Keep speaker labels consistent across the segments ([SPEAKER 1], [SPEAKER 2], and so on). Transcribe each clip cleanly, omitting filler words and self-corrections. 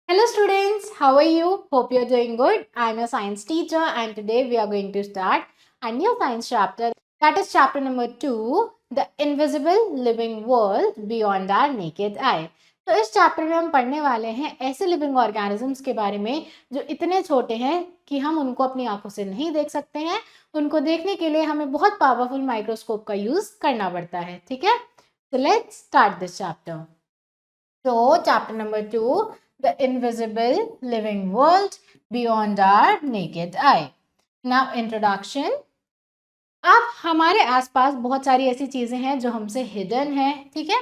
[SPEAKER 1] Hello students, how are you? Hope you're doing good. I'm your science teacher and today we are going to start a new science chapter. That is chapter number 2, The Invisible Living World Beyond Our Naked Eye. तो इस chapter में हम पढ़ने वाले हैं ऐसे living organisms के बारे में जो इतने छोटे हैं कि हम उनको अपनी आंखों से नहीं देख सकते हैं। उनको देखने के लिए हमें बहुत पावरफुल माइक्रोस्कोप का यूज करना पड़ता है। ठीक है, so let's start this chapter. So chapter number 2, The Invisible Living World Beyond Our Naked Eye. Now introduction. अब हमारे आसपास बहुत सारी ऐसी चीजें हैं जो हमसे हिडन है, ठीक है।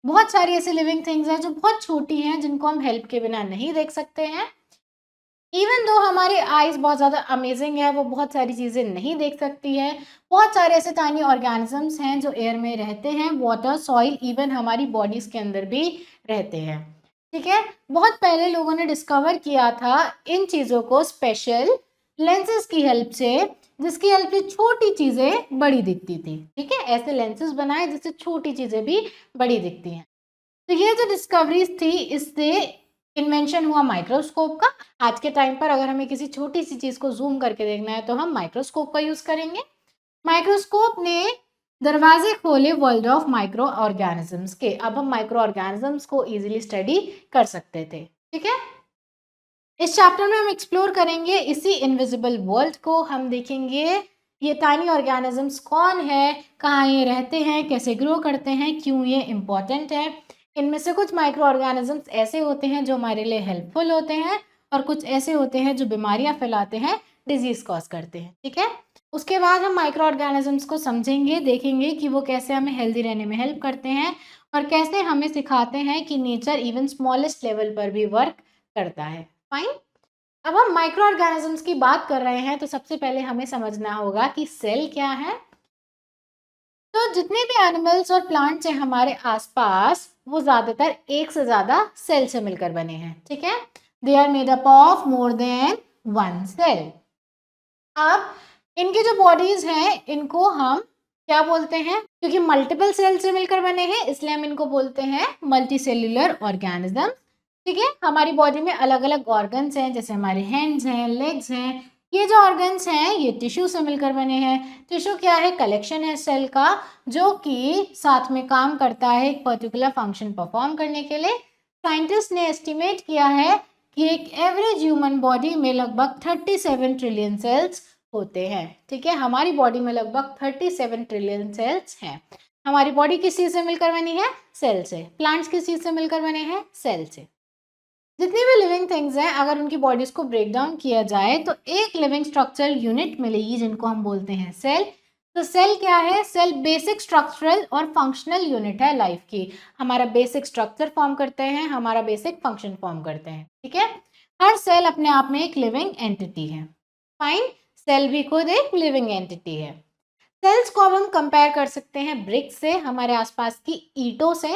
[SPEAKER 1] बहुत सारी ऐसी लिविंग थिंग्स हैं जो बहुत छोटी हैं जिनको हम हेल्प के बिना नहीं देख सकते हैं। इवन दो हमारे आईज बहुत ज़्यादा अमेजिंग है, वो बहुत सारी चीज़ें नहीं देख सकती है। बहुत सारे ऐसे टाइनी ऑर्गेनिजम्स हैं जो एयर में रहते हैं, वाटर, सॉइल, इवन हमारी बॉडीज के अंदर भी रहते हैं। ठीक है, बहुत पहले लोगों ने डिस्कवर किया था इन चीज़ों को स्पेशल लेंसेज की हेल्प से, जिसकी हेल्प से छोटी चीज़ें बड़ी दिखती थी। ठीक है, ऐसे लेंसेज बनाए जिससे छोटी चीज़ें भी बड़ी दिखती हैं। तो ये जो डिस्कवरीज थी, इससे इन्वेंशन हुआ माइक्रोस्कोप का। आज के टाइम पर अगर हमें किसी छोटी सी चीज को जूम करके देखना है तो हम माइक्रोस्कोप का यूज करेंगे। माइक्रोस्कोप ने दरवाजे खोले वर्ल्ड ऑफ माइक्रो ऑर्गेनिजम्स के। अब हम माइक्रो ऑर्गेनिजम्स को इजीली स्टडी कर सकते थे। ठीक है, इस चैप्टर में हम एक्सप्लोर करेंगे इसी इनविजिबल वर्ल्ड को। हम देखेंगे ये टाइनी ऑर्गेनिजम्स कौन है, कहाँ ये रहते हैं, कैसे ग्रो करते हैं, क्यों ये इम्पोर्टेंट है। इनमें से कुछ माइक्रो ऑर्गेनिजम्स ऐसे होते हैं जो हमारे लिए हेल्पफुल होते हैं और कुछ ऐसे होते हैं जो बीमारियां फैलाते हैं, डिजीज कॉज करते हैं। ठीक है, उसके बाद हम माइक्रो ऑर्गेनिजम्स को समझेंगे, देखेंगे कि वो कैसे हमें हेल्दी रहने में हेल्प करते हैं और कैसे हमें सिखाते हैं कि नेचर इवन स्मॉलेस्ट लेवल पर भी वर्क करता है। फाइन, अब हम माइक्रो ऑर्गेनिजम्स की बात कर रहे हैं तो सबसे पहले हमें समझना होगा कि सेल क्या है। तो जितने भी एनिमल्स और प्लांट्स हैं हमारे आसपास, वो ज्यादातर एक से ज्यादा सेल से मिलकर बने हैं। ठीक है, they are made up of more than one cell. अब इनकी जो बॉडीज हैं इनको हम क्या बोलते हैं, क्योंकि मल्टीपल सेल से मिलकर बने हैं इसलिए हम इनको बोलते हैं मल्टी सेल्यूलर ऑर्गेनिज्म। ठीक है, हमारी बॉडी में अलग अलग ऑर्गन्स हैं, जैसे हमारे हैंड्स हैं, लेग्स हैं। ये जो ऑर्गन्स हैं ये टिश्यू से मिलकर बने हैं। टिश्यू क्या है, कलेक्शन है सेल का जो कि साथ में काम करता है एक पर्टिकुलर फंक्शन परफॉर्म करने के लिए। साइंटिस्ट ने एस्टिमेट किया है कि एक एवरेज ह्यूमन बॉडी में लगभग 37 ट्रिलियन सेल्स होते हैं। ठीक है, हमारी बॉडी में लगभग 37 ट्रिलियन सेल्स हैं। हमारी बॉडी किस चीज से मिलकर बनी है, सेल से। प्लांट्स किस चीज से मिलकर बने हैं, सेल से। जितनी भी लिविंग थिंग्स हैं अगर उनकी बॉडीज को ब्रेक डाउन किया जाए तो एक लिविंग स्ट्रक्चरल यूनिट मिलेगी जिनको हम बोलते हैं सेल। तो सेल क्या है, सेल बेसिक स्ट्रक्चरल और फंक्शनल यूनिट है लाइफ की। हमारा बेसिक स्ट्रक्चर फॉर्म करते हैं, हमारा बेसिक फंक्शन फॉर्म करते हैं। ठीक है, हर सेल अपने आप में एक लिविंग एंटिटी है। फाइन, सेल भी खुद एक लिविंग एंटिटी है। सेल्स को अब हम कंपेयर कर सकते हैं ब्रिक से, हमारे आसपास की ईंटों से।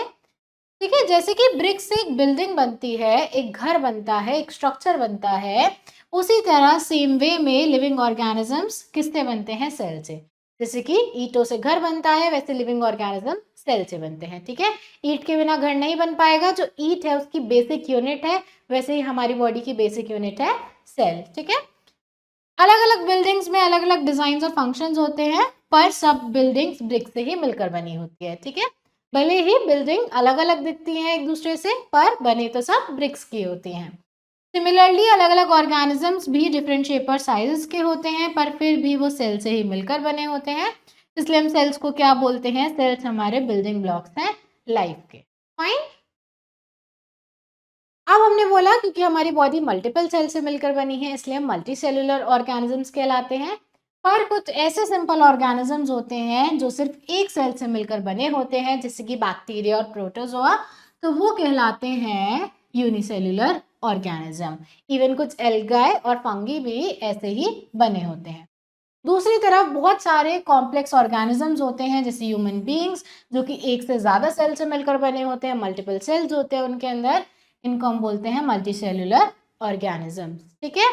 [SPEAKER 1] ठीक है, जैसे कि ब्रिक से एक बिल्डिंग बनती है, एक घर बनता है, एक स्ट्रक्चर बनता है, उसी तरह सेम वे में लिविंग ऑर्गेनिजम्स किससे बनते हैं, सेल से। जैसे कि ईंटों से घर बनता है वैसे लिविंग ऑर्गेनिज्म सेल से बनते हैं। ठीक है, ईंट के बिना घर नहीं बन पाएगा। जो ईंट है उसकी बेसिक यूनिट है, वैसे ही हमारी बॉडी की बेसिक यूनिट है सेल। ठीक है, अलग अलग बिल्डिंग्स में अलग अलग डिजाइन और फंक्शंस होते हैं, पर सब बिल्डिंग्स ब्रिक से ही मिलकर बनी होती है। ठीक है, भले ही बिल्डिंग अलग अलग दिखती हैं एक दूसरे से, पर बने तो सब ब्रिक्स की होती हैं। सिमिलरली अलग अलग ऑर्गेनिजम्स भी डिफरेंट शेप और साइज के होते हैं, पर फिर भी वो सेल से ही मिलकर बने होते हैं। इसलिए हम सेल्स को क्या बोलते हैं, सेल्स हमारे बिल्डिंग ब्लॉक्स हैं लाइफ के। फाइन, अब हमने बोला क्योंकि हमारी बॉडी मल्टीपल सेल से मिलकर बनी है इसलिए हम मल्टी सेलुलर ऑर्गेनिजम्स कहलाते हैं। पर कुछ ऐसे सिंपल ऑर्गेनिजम्स होते हैं जो सिर्फ एक सेल से मिलकर बने होते हैं, जैसे कि बैक्टीरिया और प्रोटोजोआ, तो वो कहलाते हैं यूनिसेल्युलर ऑर्गेनिज्म। इवन कुछ एल्गाई और फंगी भी ऐसे ही बने होते हैं। दूसरी तरफ बहुत सारे कॉम्प्लेक्स ऑर्गेनिजम्स होते हैं, जैसे ह्यूमन बीइंग्स, जो कि एक से ज्यादा सेल से मिलकर बने होते हैं, मल्टीपल सेल्स होते हैं उनके अंदर। इनको हम बोलते हैं मल्टी सेलुलर ऑर्गेनिजम्स। ठीक है,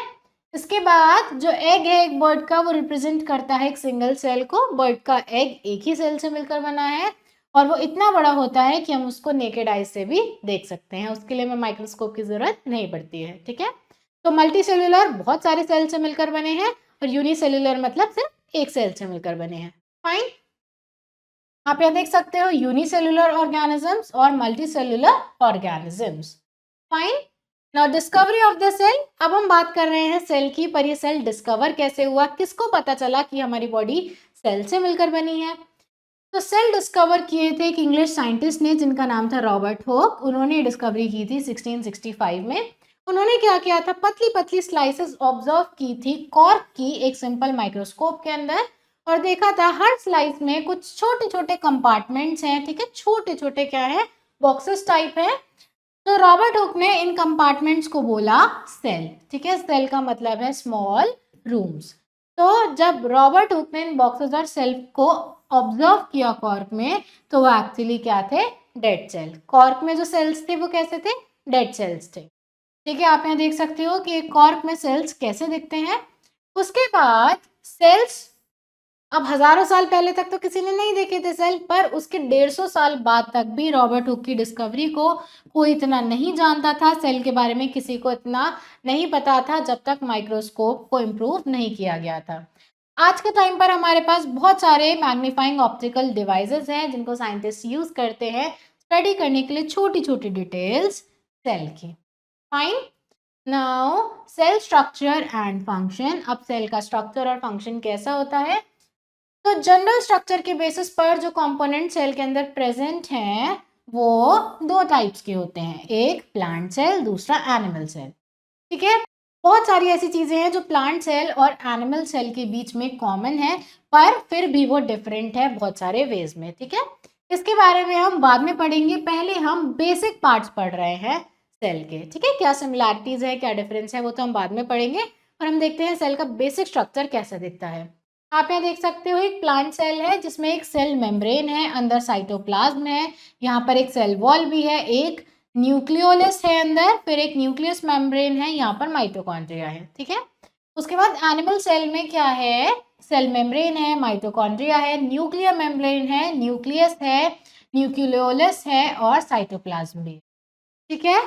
[SPEAKER 1] इसके बाद जो एग है एक बर्ड का, वो रिप्रेजेंट करता है एक सिंगल सेल को। बर्ड का एग एक ही सेल से मिलकर बना है और वो इतना बड़ा होता है कि हम उसको नेकेड आई से भी देख सकते हैं, उसके लिए हमें माइक्रोस्कोप की जरूरत नहीं पड़ती है, ठीक है। तो मल्टी सेल्यूलर बहुत सारे सेल से मिलकर बने हैं और यूनिसेल्यूलर मतलब सिर्फ एक सेल से मिलकर बने हैं। फाइन, आप यहाँ देख सकते हो यूनिसेल्युलर ऑर्गेनिजम्स और multicellular organisms. Fine, now discovery of the cell. अब हम बात कर रहे हैं सेल की, पर ये सेल डिस्कवर कैसे हुआ, किसको पता चला कि हमारी बॉडी सेल से मिलकर बनी है। तो सेल डिस्कवर किए थे एक इंग्लिश साइंटिस्ट ने जिनका नाम था रॉबर्ट होक। उन्होंने डिस्कवरी की थी 1665 में। उन्होंने क्या किया था, पतली पतली स्लाइसेस ऑब्जर्व की थी कॉर्क की एक सिंपल माइक्रोस्कोप के अंदर, और देखा था हर स्लाइस में कुछ छोटे छोटे कंपार्टमेंट्स हैं, ठीक है, छोटे छोटे क्या है, बॉक्सेस टाइप है। तो रॉबर्ट हुक ने इन कंपार्टमेंट्स को बोला सेल, ठीक है, सेल का मतलब है स्मॉल रूम्स। तो जब रॉबर्ट हुक ने इन बॉक्सेस और सेल को ऑब्जर्व किया कॉर्क में, तो वो एक्चुअली क्या थे, डेड सेल। कॉर्क में जो सेल्स थे वो कैसे थे, डेड सेल्स थे, ठीक है। आप यहाँ देख सकते हो कि कॉर्क में सेल्स कैसे दिखते हैं। उसके बाद सेल्स, अब हजारों साल पहले तक तो किसी ने नहीं देखे थे सेल, पर उसके 150 साल बाद तक भी रॉबर्ट हुक की डिस्कवरी को कोई इतना नहीं जानता था, सेल के बारे में किसी को इतना नहीं पता था जब तक माइक्रोस्कोप को इम्प्रूव नहीं किया गया था। आज के टाइम पर हमारे पास बहुत सारे मैग्नीफाइंग ऑप्टिकल डिवाइसेस हैं जिनको साइंटिस्ट यूज करते हैं स्टडी करने के लिए छोटी छोटी डिटेल्स सेल की। Fine, now cell structure and function. अब सेल का स्ट्रक्चर और फंक्शन कैसा होता है, तो जनरल स्ट्रक्चर के बेसिस पर जो कंपोनेंट सेल के अंदर प्रेजेंट हैं वो दो टाइप्स के होते हैं, एक प्लांट सेल, दूसरा एनिमल सेल, ठीक है। बहुत सारी ऐसी चीजें हैं जो प्लांट सेल और एनिमल सेल के बीच में कॉमन है, पर फिर भी वो डिफरेंट है बहुत सारे वेज में, ठीक है। इसके बारे में हम बाद में पढ़ेंगे, पहले हम बेसिक पार्ट्स पढ़ रहे हैं सेल के, ठीक है। क्या सिमिलैरिटीज है, क्या डिफरेंस है, वो तो हम बाद में पढ़ेंगे, और हम देखते हैं सेल का बेसिक स्ट्रक्चर कैसा दिखता है। आप यहाँ देख सकते हो एक प्लांट सेल है जिसमें एक सेल मेम्ब्रेन है, अंदर साइटोप्लाज्म है, यहाँ पर एक सेल वॉल भी है, एक न्यूक्लियोलस है अंदर, फिर एक न्यूक्लियस मेम्ब्रेन है, यहाँ पर माइटोकॉन्ड्रिया है, ठीक है। उसके बाद एनिमल सेल में क्या है, सेल मेम्ब्रेन है, माइटोकॉन्ड्रिया है, न्यूक्लियर मेम्ब्रेन है, न्यूक्लियस है, न्यूक्लियोलस है और साइटोप्लाज्म भी, ठीक है।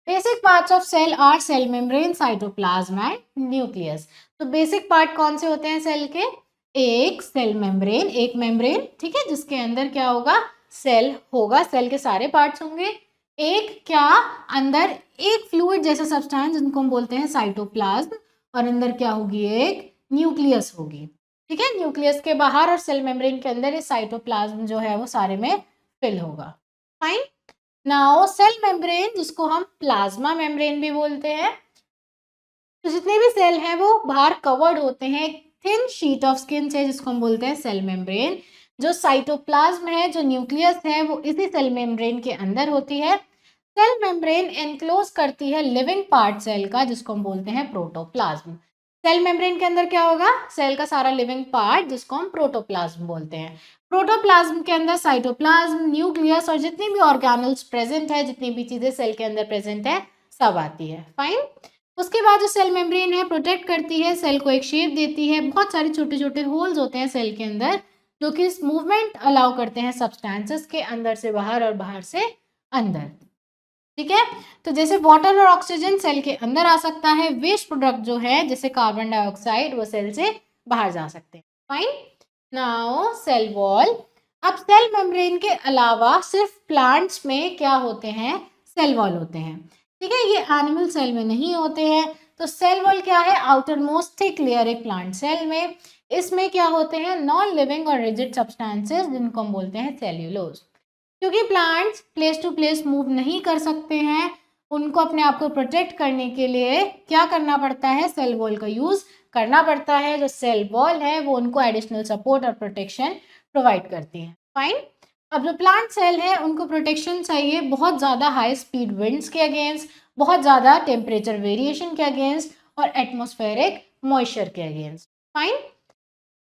[SPEAKER 1] Basic parts of cell are cell membrane, cytoplasm and nucleus. तो बेसिक पार्ट कौन से होते हैं सेल के, एक सेल मेम्ब्रेन, एक मेम्ब्रेन, ठीक है, जिसके अंदर क्या होगा, सेल होगा, सेल के सारे पार्ट्स होंगे। एक क्या, अंदर एक फ्लूइड जैसा सब्सटेंस जिनको हम बोलते हैं साइटोप्लाज्म, और अंदर क्या होगी, एक न्यूक्लियस होगी, ठीक है। न्यूक्लियस के बाहर और सेल मेम्ब्रेन के अंदर ये साइटोप्लाज्म जो है वो सारे में फिल होगा। फाइन, नाउ सेल मेम्ब्रेन जिसको हम प्लाज्मा मेम्ब्रेन भी बोलते हैं, तो जितने भी सेल हैं वो बाहर कवर्ड होते हैं थिन शीट ऑफ स्किन से जिसको हम बोलते हैं सेल मेम्ब्रेन। जो साइटोप्लाज्म है, जो न्यूक्लियस है, वो इसी सेल मेम्ब्रेन के अंदर होती है। सेल मेम्ब्रेन एनक्लोज करती है लिविंग पार्ट सेल का जिसको हम बोलते हैं प्रोटोप्लाज्म। सेल मेम्ब्रेन के अंदर क्या होगा, सेल का सारा लिविंग पार्ट जिसको हम प्रोटोप्लाज्म बोलते हैं। प्रोटोप्लाज्म के अंदर साइटोप्लाज्म, न्यूक्लियस और जितनी भी ऑर्गेनल्स प्रेजेंट है, जितनी भी चीजें सेल के अंदर प्रेजेंट है, सब आती है। फाइन, उसके बाद जो सेल मेम्ब्रेन है प्रोटेक्ट करती है सेल को, एक शेप देती है, बहुत सारे छोटे छोटे होल्स होते हैं सेल के अंदर जो कि मूवमेंट अलाउ करते हैं सब्सटेंसेस के अंदर से बाहर और बाहर से अंदर, ठीक है। तो जैसे वाटर और ऑक्सीजन सेल के अंदर आ सकता है, वेस्ट प्रोडक्ट जो है जैसे कार्बन डाइऑक्साइड वो सेल से बाहर जा सकते हैं। Fine, now cell wall. अब सेल मेम्ब्रेन के अलावा सिर्फ प्लांट्स में क्या होते हैं, सेल वॉल होते हैं, ठीक है, ये एनिमल सेल में नहीं होते हैं। तो सेल वॉल क्या है, आउटर मोस्ट थिक लेयर एक प्लांट सेल में, इसमें क्या होते हैं, नॉन लिविंग और रिजिड सब्सटेंसेस जिनको हम बोलते हैं सेल्यूलोज। क्योंकि plants place to place move नहीं कर सकते हैं, उनको अपने आप को प्रोटेक्ट करने के लिए क्या करना पड़ता है, सेल वॉल का यूज करना पड़ता है। जो सेल वॉल है वो उनको एडिशनल सपोर्ट और प्रोटेक्शन प्रोवाइड करती है। फाइन, अब जो प्लांट सेल है उनको प्रोटेक्शन चाहिए बहुत ज़्यादा हाई स्पीड विंड्स के अगेंस्ट, बहुत ज़्यादा टेम्परेचर वेरिएशन के अगेंस्ट और एटमॉस्फेरिक मॉइस्चर के against. Fine,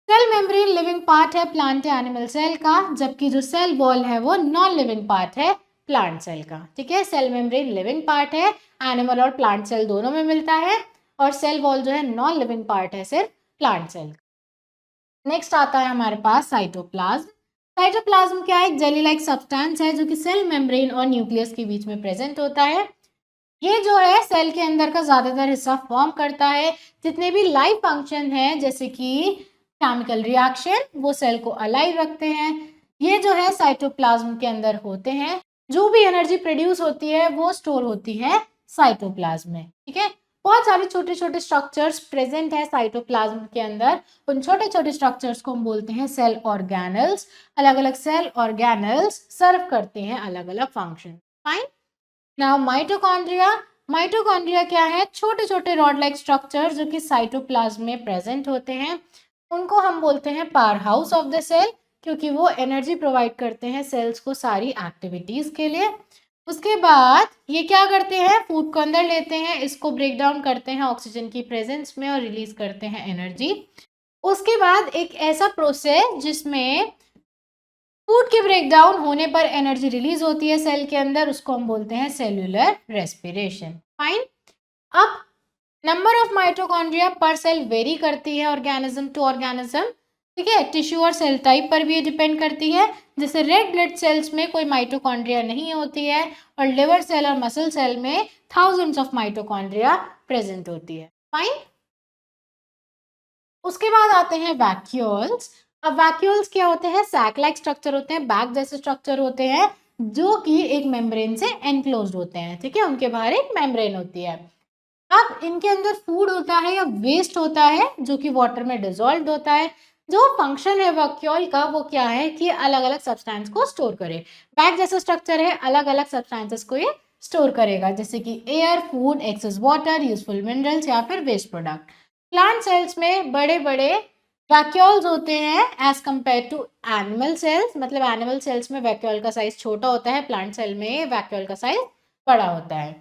[SPEAKER 1] cell membrane living part है प्लांट या एनिमल सेल का, जबकि जो सेल वॉल है वो नॉन लिविंग पार्ट है प्लांट सेल का, ठीक है। सेल मेम्ब्रेन लिविंग पार्ट है, एनिमल और प्लांट सेल दोनों में मिलता है, और सेल वॉल जो है नॉन लिविंग पार्ट है सिर्फ प्लांट सेल का। नेक्स्ट आता है हमारे पास साइटोप्लाज्म। साइटोप्लाज्म क्या है? एक जेली लाइक सब्सटेंस है जो कि सेल मेम्ब्रेन और न्यूक्लियस के बीच में प्रेजेंट होता है। ये जो है सेल के अंदर का ज्यादातर हिस्सा फॉर्म करता है। जितने भी लाइफ फंक्शन है जैसे कि केमिकल रिएक्शन, वो सेल को अलाइव रखते हैं। ये जो है साइटोप्लाज्म के अंदर होते हैं। जो भी एनर्जी प्रोड्यूस होती है वो स्टोर होती है साइटोप्लाज्म में। ठीक है, बहुत सारे छोटे छोटे स्ट्रक्चर्स प्रेजेंट है साइटोप्लाज्म के अंदर। उन छोटे छोटे स्ट्रक्चर्स को हम बोलते हैं सेल ऑर्गेनल्स। अलग अलग सेल ऑर्गेनल्स सर्व करते हैं अलग अलग function. Fine. Now mitochondria. Mitochondria क्या है? छोटे छोटे रॉड लाइक स्ट्रक्चर जो कि साइटोप्लाज्म में प्रेजेंट होते हैं। उनको हम बोलते हैं powerhouse of the cell, क्योंकि वो एनर्जी प्रोवाइड करते हैं सेल्स को सारी एक्टिविटीज के लिए। उसके बाद ये क्या करते हैं? फूड को अंदर लेते हैं, इसको ब्रेक डाउन करते हैं ऑक्सीजन की प्रेजेंस में और रिलीज करते हैं एनर्जी। उसके बाद एक ऐसा प्रोसेस जिसमें फूड के ब्रेकडाउन होने पर एनर्जी रिलीज होती है सेल के अंदर, उसको हम बोलते हैं सेल्यूलर रेस्पिरेशन। फाइन। अब नंबर ऑफ माइटोकॉन्ड्रिया पर सेल वेरी करती है ऑर्गेनिज्म टू ऑर्गेनिज्म। ठीक है, टिश्यू और सेल टाइप पर भी ये डिपेंड करती है। जैसे रेड ब्लड सेल्स में कोई माइटोकॉन्ड्रिया नहीं होती है और लिवर सेल और मसल सेल में थाउजेंड्स ऑफ माइटोकॉन्ड्रिया प्रेजेंट होती है। फाइन। उसके बाद आते हैं वैक्यूल्स। अब वैक्यूल्स क्या होते हैं? सैक लाइक स्ट्रक्चर होते हैं, बैग जैसे स्ट्रक्चर होते हैं जो कि एक मेम्ब्रेन से एनक्लोज्ड होते हैं। ठीक है, उनके बाहर एक मेम्ब्रेन होती है। अब इनके अंदर फूड होता है या वेस्ट होता है जो कि वाटर में डिजोल्व होता है। जो फंक्शन है वैक्यूल का वो क्या है कि अलग अलग सब्सटेंस को स्टोर करे। बैग जैसा स्ट्रक्चर है, अलग अलग सब्सटेंसेस को ये स्टोर करेगा, जैसे कि air, food, excess water, useful minerals या फिर वेस्ट प्रोडक्ट। प्लांट सेल्स में बड़े बड़े वैक्यूल्स होते हैं as compare to animal cells. मतलब एनिमल सेल्स में वैक्यूल का साइज छोटा होता है, प्लांट सेल में वैक्यूल का साइज बड़ा होता है।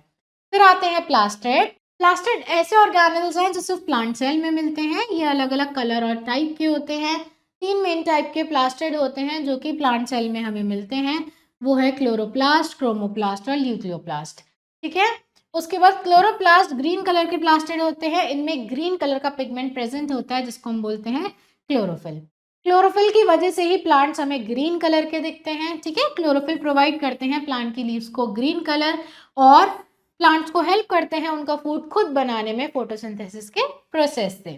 [SPEAKER 1] फिर आते हैं प्लास्टिड। प्लास्टिड ऐसे ऑर्गेनल्स हैं जो सिर्फ प्लांट सेल में मिलते हैं। ये अलग अलग कलर और टाइप के होते हैं। 3 मेन टाइप के प्लास्टिड होते हैं जो कि प्लांट सेल में हमें मिलते हैं। वो है क्लोरोप्लास्ट, क्रोमोप्लास्ट और ल्यूक्लियोप्लास्ट। ठीक है, उसके बाद क्लोरोप्लास्ट ग्रीन कलर के प्लास्टिड होते हैं। इनमें ग्रीन कलर का पिगमेंट प्रेजेंट होता है जिसको हम बोलते हैं क्लोरोफिल। क्लोरोफिल की वजह से ही प्लांट्स हमें ग्रीन कलर के दिखते हैं। ठीक है, क्लोरोफिल प्रोवाइड करते हैं प्लांट की लीव्स को ग्रीन कलर और प्लांट्स को हेल्प करते हैं उनका फूड खुद बनाने में फोटोसिंथेसिस के प्रोसेस से।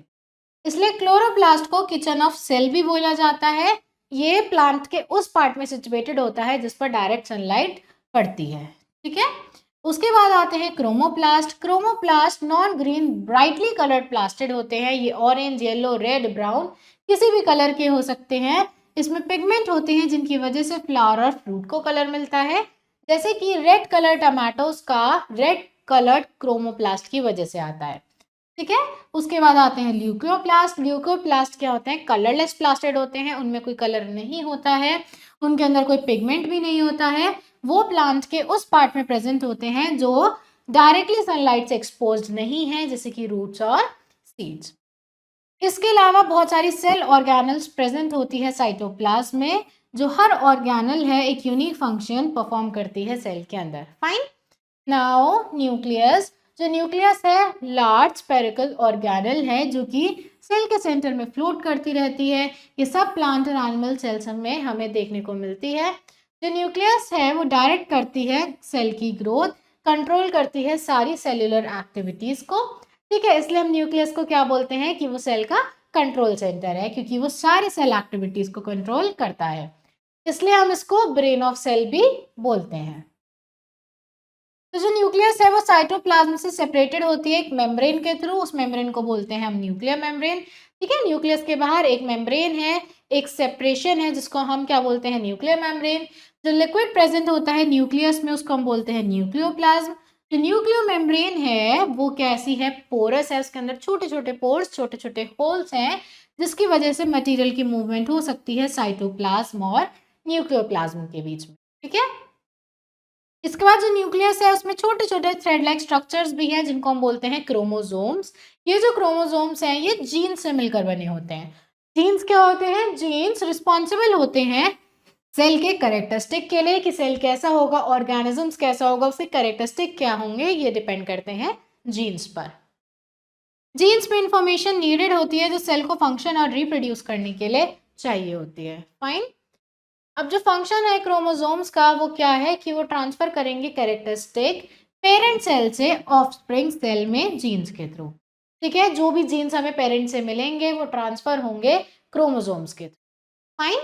[SPEAKER 1] इसलिए क्लोरोप्लास्ट को किचन ऑफ सेल भी बोला जाता है। ये प्लांट के उस पार्ट में सिचुएटेड होता है जिस पर डायरेक्ट सनलाइट पड़ती है। ठीक है, उसके बाद आते हैं chromoplast. Chromoplast non green brightly coloured plastid होते हैं। ये ऑरेंज, येलो, रेड, ब्राउन किसी भी कलर के हो सकते हैं। इसमें पिगमेंट होते हैं जिनकी वजह से फ्लावर और फ्रूट को कलर मिलता है। जैसे कि रेड कलर टमाटोस का रेड कलर्ड क्रोमोप्लास्ट की वजह से आता है। ठीक है, उसके बाद आते हैं ल्यूकोप्लास्ट। ल्यूकोप्लास्ट क्या होते हैं? कलरलेस प्लास्टिड होते हैं, उनमें कोई कलर नहीं होता है, उनके अंदर कोई पिगमेंट भी नहीं होता है। वो प्लांट के उस पार्ट में प्रेजेंट होते हैं जो डायरेक्टली सनलाइट से एक्सपोज्ड नहीं है, जैसे कि रूट्स और सीड्स। इसके अलावा बहुत सारी सेल ऑर्गेनल्स प्रेजेंट होती है साइटोप्लाज्म में। जो हर ऑर्गेनल है एक यूनिक फंक्शन परफॉर्म करती है सेल के अंदर। फाइन। Now nucleus. जो न्यूक्लियस है लार्ज स्फेरिकल ऑर्गेनल है जो कि सेल के सेंटर में फ्लोट करती रहती है। ये सब प्लांट और एनिमल सेल्स में हमें देखने को मिलती है। जो न्यूक्लियस है वो डायरेक्ट करती है सेल की ग्रोथ, कंट्रोल करती है सारी सेल्यूलर एक्टिविटीज को। ठीक है, इसलिए हम न्यूक्लियस को क्या बोलते हैं कि वो सेल का कंट्रोल सेंटर है, क्योंकि वो सारी सेल एक्टिविटीज को कंट्रोल करता है। इसलिए हम इसको ब्रेन ऑफ सेल भी बोलते हैं। तो जो न्यूक्लियस है वो साइटोप्लाज्म से सेपरेटेड होती है एक मेम्ब्रेन के थ्रू। उस मेम्ब्रेन को बोलते हैं हम न्यूक्लियर मेम्ब्रेन। ठीक है, न्यूक्लियस के बाहर एक मेम्ब्रेन है, एक सेपरेशन है जिसको हम क्या बोलते हैं? Nuclear membrane. जो लिक्विड प्रेजेंट होता है न्यूक्लियस में उसको हम बोलते हैं न्यूक्लियोप्लाज्म। जो न्यूक्लियो मेम्ब्रेन है वो कैसी है? पोरस है, उसके अंदर छोटे छोटे पोर्स, छोटे छोटे होल्स हैं जिसकी वजह से मटेरियल की मूवमेंट हो सकती है साइटोप्लाज्म और न्यूक्लियोप्लाज्म के बीच में। ठीक है, इसके बाद जो न्यूक्लियस है उसमें छोटे छोटे थ्रेड लाइक स्ट्रक्चर्स भी हैं जिनको हम बोलते हैं क्रोमोसोम्स। ये जो क्रोमोसोम्स हैं ये जीन्स से मिलकर बने होते हैं। जीन्स क्या होते हैं? जीन्स रिस्पॉन्सिबल होते हैं सेल के कैरेक्टरिस्टिक के लिए कि सेल कैसा होगा, ऑर्गेनिजम्स कैसा होगा, उसके कैरेक्टरिस्टिक क्या होंगे, ये डिपेंड करते हैं जीन्स पर। जीन्स में इंफॉर्मेशन नीडेड होती है जो सेल को फंक्शन और रिप्रोड्यूस करने के लिए चाहिए होती है। फाइन। अब जो फंक्शन है क्रोमोसोम्स का वो क्या है कि वो ट्रांसफर करेंगे कैरेक्टरिस्टिक पेरेंट सेल से ऑफस्प्रिंग सेल में जीन्स के थ्रू। ठीक है, जो भी जीन्स हमें पेरेंट से मिलेंगे वो ट्रांसफर होंगे क्रोमोसोम्स के थ्रू। फाइन।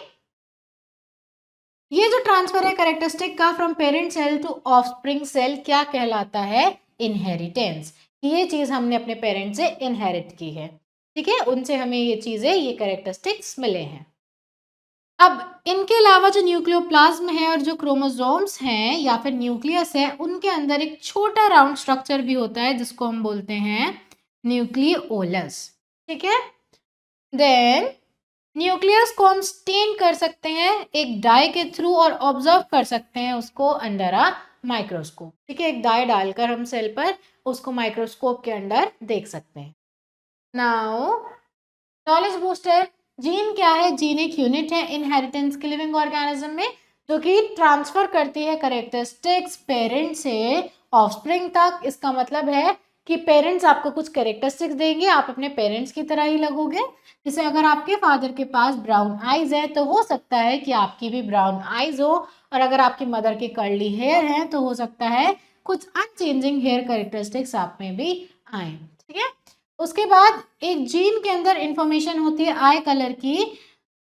[SPEAKER 1] ये जो ट्रांसफर है कैरेक्टरिस्टिक का from parent cell to offspring cell क्या कहलाता है? इनहेरिटेंस। ये चीज हमने अपने पेरेंट से इनहेरिट की है। ठीक है, उनसे हमें ये चीजें, ये कैरेक्टरिस्टिक्स मिले हैं। अब इनके अलावा जो न्यूक्लियोप्लाज्म है और जो क्रोमोसोम्स हैं या फिर न्यूक्लियस है, उनके अंदर एक छोटा राउंड स्ट्रक्चर भी होता है जिसको हम बोलते हैं न्यूक्लियोलस। ठीक है, देन न्यूक्लियस को हम स्टेन कर सकते हैं एक डाई के थ्रू और ऑब्जर्व कर सकते हैं उसको अंडर अ माइक्रोस्कोप। ठीक है, एक डाई डालकर हम सेल पर उसको माइक्रोस्कोप के अंदर देख सकते हैं। Now knowledge booster. जीन क्या है? जीन एक यूनिट है इनहेरिटेंस के लिविंग ऑर्गेनिज्म में, जो कि ट्रांसफर करती है कैरेक्टरिस्टिक्स पेरेंट से ऑफस्प्रिंग तक। इसका मतलब है कि पेरेंट्स आपको कुछ कैरेक्टरिस्टिक्स देंगे, आप अपने पेरेंट्स की तरह ही लगोगे। जैसे अगर आपके फादर के पास ब्राउन आईज है तो हो सकता है कि आपकी भी ब्राउन आईज हो, और अगर आपकी मदर के कर्ली हेयर है तो हो सकता है कुछ अनचेंजिंग हेयर कैरेक्टरिस्टिक्स आप में भी आए। ठीक है, उसके बाद एक जीन के अंदर इंफॉर्मेशन होती है आई कलर की,